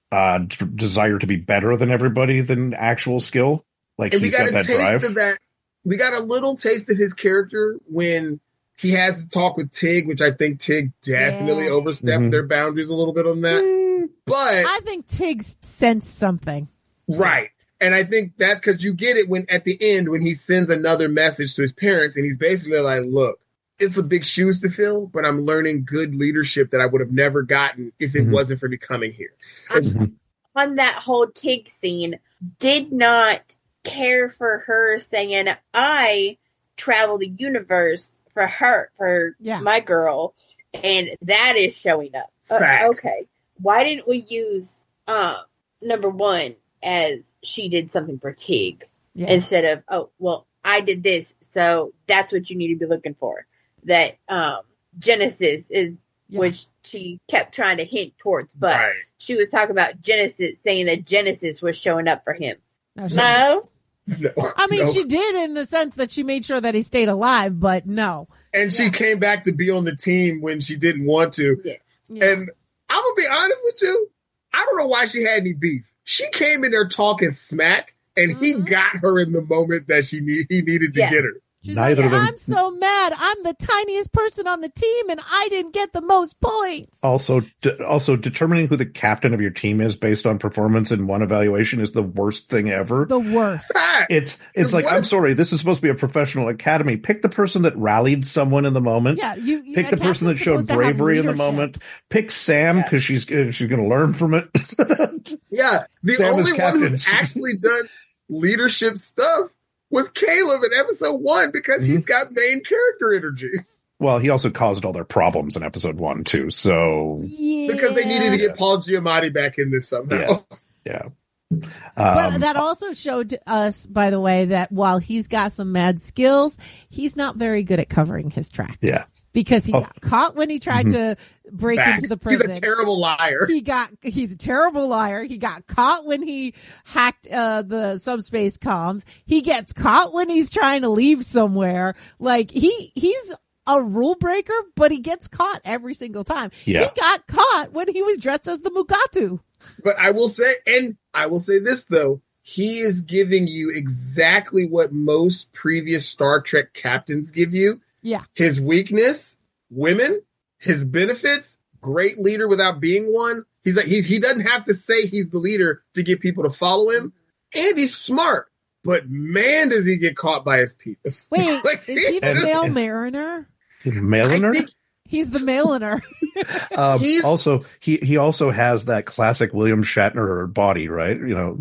desire to be better than everybody than actual skill. Like, And we he's got got a that taste drive. of that. We got a little taste of his character when he has to talk with Tig, which I think Tig definitely overstepped Mhm. their boundaries a little bit on that. But I think Tig sensed something. right. And I think that's because you get it when at the end when he sends another message to his parents and he's basically like, look, it's a big shoes to fill, but I'm learning good leadership that I would have never gotten if it Mhm. wasn't for me coming here. On that whole Tig scene, did not care for her saying, I travel the universe for her, for Yeah. my girl, and that is showing up. Facts. Okay. Why didn't we use number one as she did something for Tig Yeah. instead of, oh, well, I did this, so that's what you need to be looking for. That Genesis is, Yeah. which she kept trying to hint towards, but Right. she was talking about Genesis, saying that Genesis was showing up for him. No, she- No, No, I mean, no. she did in the sense that she made sure that he stayed alive, but no. And she came back to be on the team when she didn't want to. yeah. Yeah. And I'm gonna be honest with you, I don't know why she had any beef. She came in there talking smack, and he Mhm. got her in the moment that he needed to Yeah. get her. She's Neither like, of them- I'm so mad. I'm the tiniest person on the team, and I didn't get the most points. Also, determining who the captain of your team is based on performance in one evaluation is the worst thing ever. The worst. Facts. It's like, What I'm if- sorry, this is supposed to be a professional academy. Pick the person that rallied someone in the moment. Yeah, you Pick the person that showed bravery in the moment. Pick Sam because she's going to learn from it. Yeah, the Sam is only one who's captain. actually done leadership stuff was Caleb in episode 1 because Mhm. he's got main character energy. Well, he also caused all their problems in episode 1 too. So Yeah. Because they needed to get Paul Giamatti back in this somehow. yeah. But that also showed us, by the way, that while he's got some mad skills, he's not very good at covering his tracks. Yeah. Because he Oh. got caught when he tried to break Facts. into the He's prison. a terrible liar. He's a terrible liar. He got caught when he hacked the subspace comms. He gets caught when he's trying to leave somewhere. Like he's a rule breaker, but he gets caught every single time. Yeah. He got caught when he was dressed as the Mugatu. But I will say this though, he is giving you exactly what most previous Star Trek captains give you. Yeah. His weakness, women, his benefits, great leader without being one. He's like, he doesn't have to say he's the leader to get people to follow him. And he's smart, but man, does he get caught by his penis. Wait, Like, is he the just- male mariner? Mailing her? I think He's the mailiner. he's- Also, he also has that classic William Shatner body, right? You know,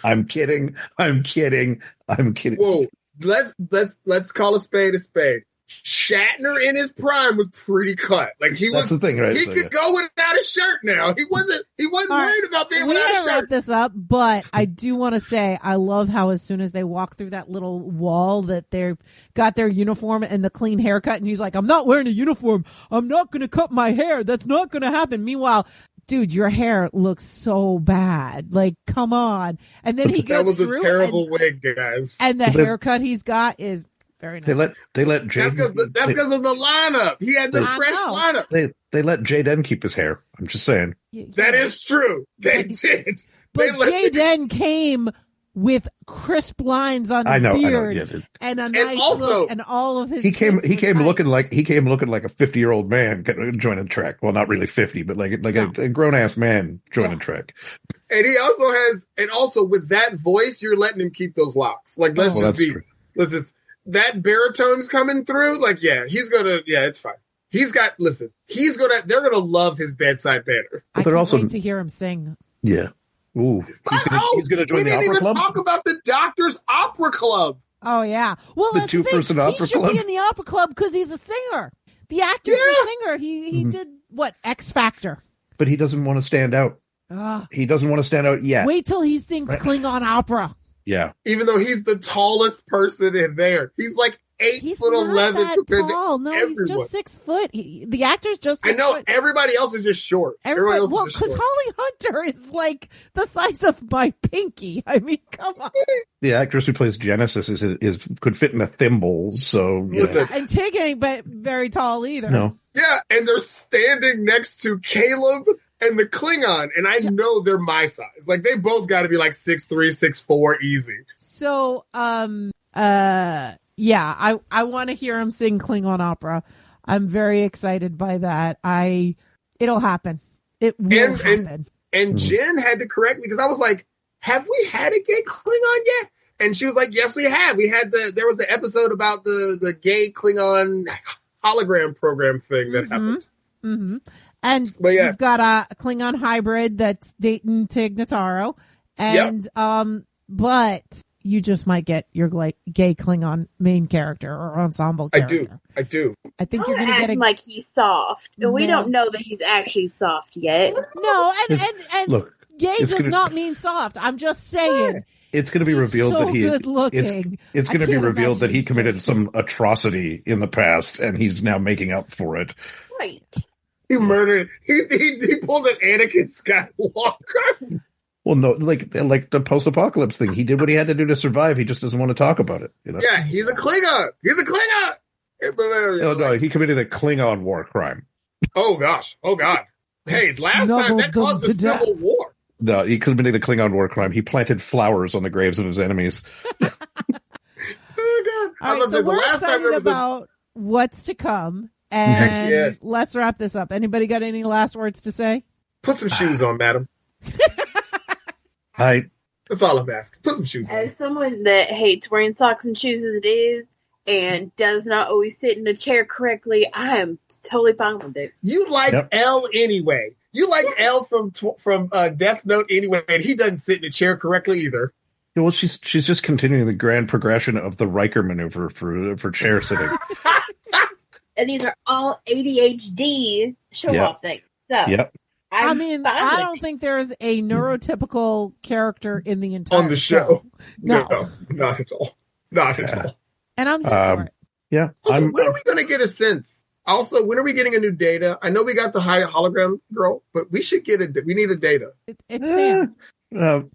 I'm kidding. whoa, let's call a spade a spade. Shatner in his prime was pretty cut. Like he That's was, the thing, right? he So, could yeah. go without a shirt now. He wasn't All right. worried about being We without a gotta wrap shirt. this up, but I do want to say I love how as soon as they walk through that little wall that they've got their uniform and the clean haircut, and he's like, I'm not wearing a uniform. I'm not going to cut my hair. That's not going to happen. Meanwhile, dude, your hair looks so bad. Like, come on. And then he goes That was a through terrible wig, guys. and the But- haircut he's got is very nice. They let Jade. That's because of the lineup. He had the I fresh know. lineup. they let Jaden keep his hair. I'm just saying. That is true. They But- did. But They let- Jaden came with crisp lines on his I know. beard Yeah, and a nice also- look, and all of his. he came crisp was nice. looking like a 50-year-old man joining Trek. Well, not really 50, but like a grown ass man joining Trek. And he also has, and also with that voice, you're letting him keep those locks. Like, Well, that's true. that baritone's coming through. Like, it's fine. They're gonna love his bedside banner. I they're can't also- wait to hear him sing. Yeah. Ooh. He's gonna join we the didn't opera even club. talk about the Doctor's Opera Club. Oh yeah. Well, The that's the thing. two-person opera He should club? be in the opera club because he's a singer. The actor's a singer. He Mm-hmm. did what? X Factor. But he doesn't want to stand out. Ugh. He doesn't want to stand out yet. Wait till he sings Klingon opera. Yeah. Even though he's the tallest person in there, he's like 8 foot 11 that compared tall. to No, everyone. he's just 6 foot. The actor's just 6 I know foot. everybody else is just short. Everybody else well, is just because short. Holly Hunter is like the size of my pinky. I mean, come on. The actress who plays Genesis is could fit in a thimble. So you know. Listen. And Tig ain't but very tall either. No. Yeah, and they're standing next to Caleb and the Klingon, and I know they're my size. Like, they both got to be like 6'3", 6'4", easy. So, yeah, I want to hear him sing Klingon opera. I'm very excited by that. It'll happen. It will happen. And Jen had to correct me because I was like, have we had a gay Klingon yet? And she was like, yes, we have. There was the episode about the gay Klingon hologram program thing that happened. Mm-hmm. And yeah. you've got a Klingon hybrid that's dating Tig Notaro. And, but you just might get your gay Klingon main character or ensemble character. I do. I think you're going to get like he's soft. And we don't know that he's actually soft yet. No, and look, gay does not mean soft. I'm just saying. It's going to be revealed that he good looking. It's going to be revealed that he committed some atrocity in the past, and he's now making up for it. Right. He murdered. He pulled an Anakin Skywalker. Well, no, like the post-apocalypse thing. He did what he had to do to survive. He just doesn't want to talk about it. You know? Yeah, he's a Klingon. No, he committed a Klingon war crime. Oh gosh. Oh god. Hey, last time that caused a civil war. No, he committed a Klingon war crime. He planted flowers on the graves of his enemies. Oh god. All right, so we're excited about what's to come, and let's wrap this up. Anybody got any last words to say? Put some shoes on, madam. That's all I'm asking. Put some shoes on. As someone that hates wearing socks and shoes as it is, and does not always sit in a chair correctly, I am totally fine with it. You like L anyway. You like L from Death Note anyway, and he doesn't sit in a chair correctly either. Yeah, well, she's just continuing the grand progression of the Riker maneuver for chair sitting. And these are all ADHD show-off things. So, I don't think there's a neurotypical character in the entire on the show. No, not at all. Not at all. And I'm here for it. Yeah. Also, when are we going to get a synth? Also, when are we getting a new Data? I know we got the high hologram girl, but we should get we need a Data. It's Sam.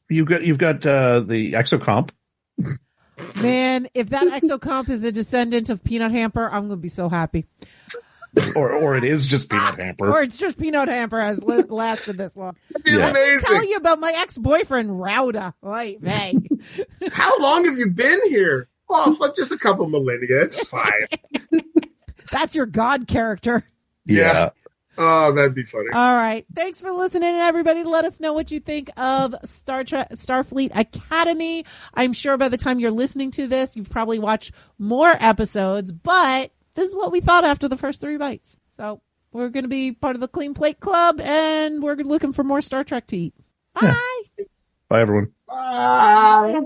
You've got the exocomp. Man, if that exocomp is a descendant of Peanut Hamper, I'm going to be so happy. Or it is just Peanut Hamper. Or it's just Peanut Hamper has lasted this long. Amazing. Let me tell you about my ex-boyfriend, Rauda. Wait, hey. How long have you been here? Oh, for just a couple millennia. It's fine. That's your God character. Yeah. Oh, that'd be funny. All right. Thanks for listening, everybody. Let us know what you think of Starfleet Academy. I'm sure by the time you're listening to this, you've probably watched more episodes, but this is what we thought after the first 3 bites. So we're going to be part of the Clean Plate Club, and we're looking for more Star Trek to eat. Bye. Yeah. Bye, everyone. Bye.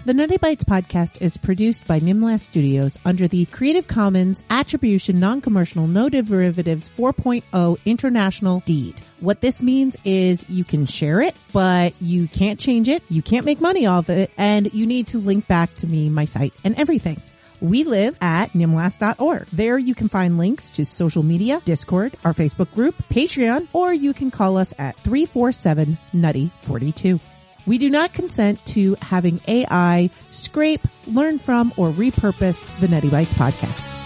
The Nutty Bites podcast is produced by Nimlast Studios under the Creative Commons Attribution Non-Commercial No Derivatives 4.0 International Deed. What this means is you can share it, but you can't change it, you can't make money off it, and you need to link back to me, my site, and everything. We live at nimlast.org. There you can find links to social media, Discord, our Facebook group, Patreon, or you can call us at 347-NUTTY-42. We do not consent to having AI scrape, learn from, or repurpose the Nutty Bites podcast.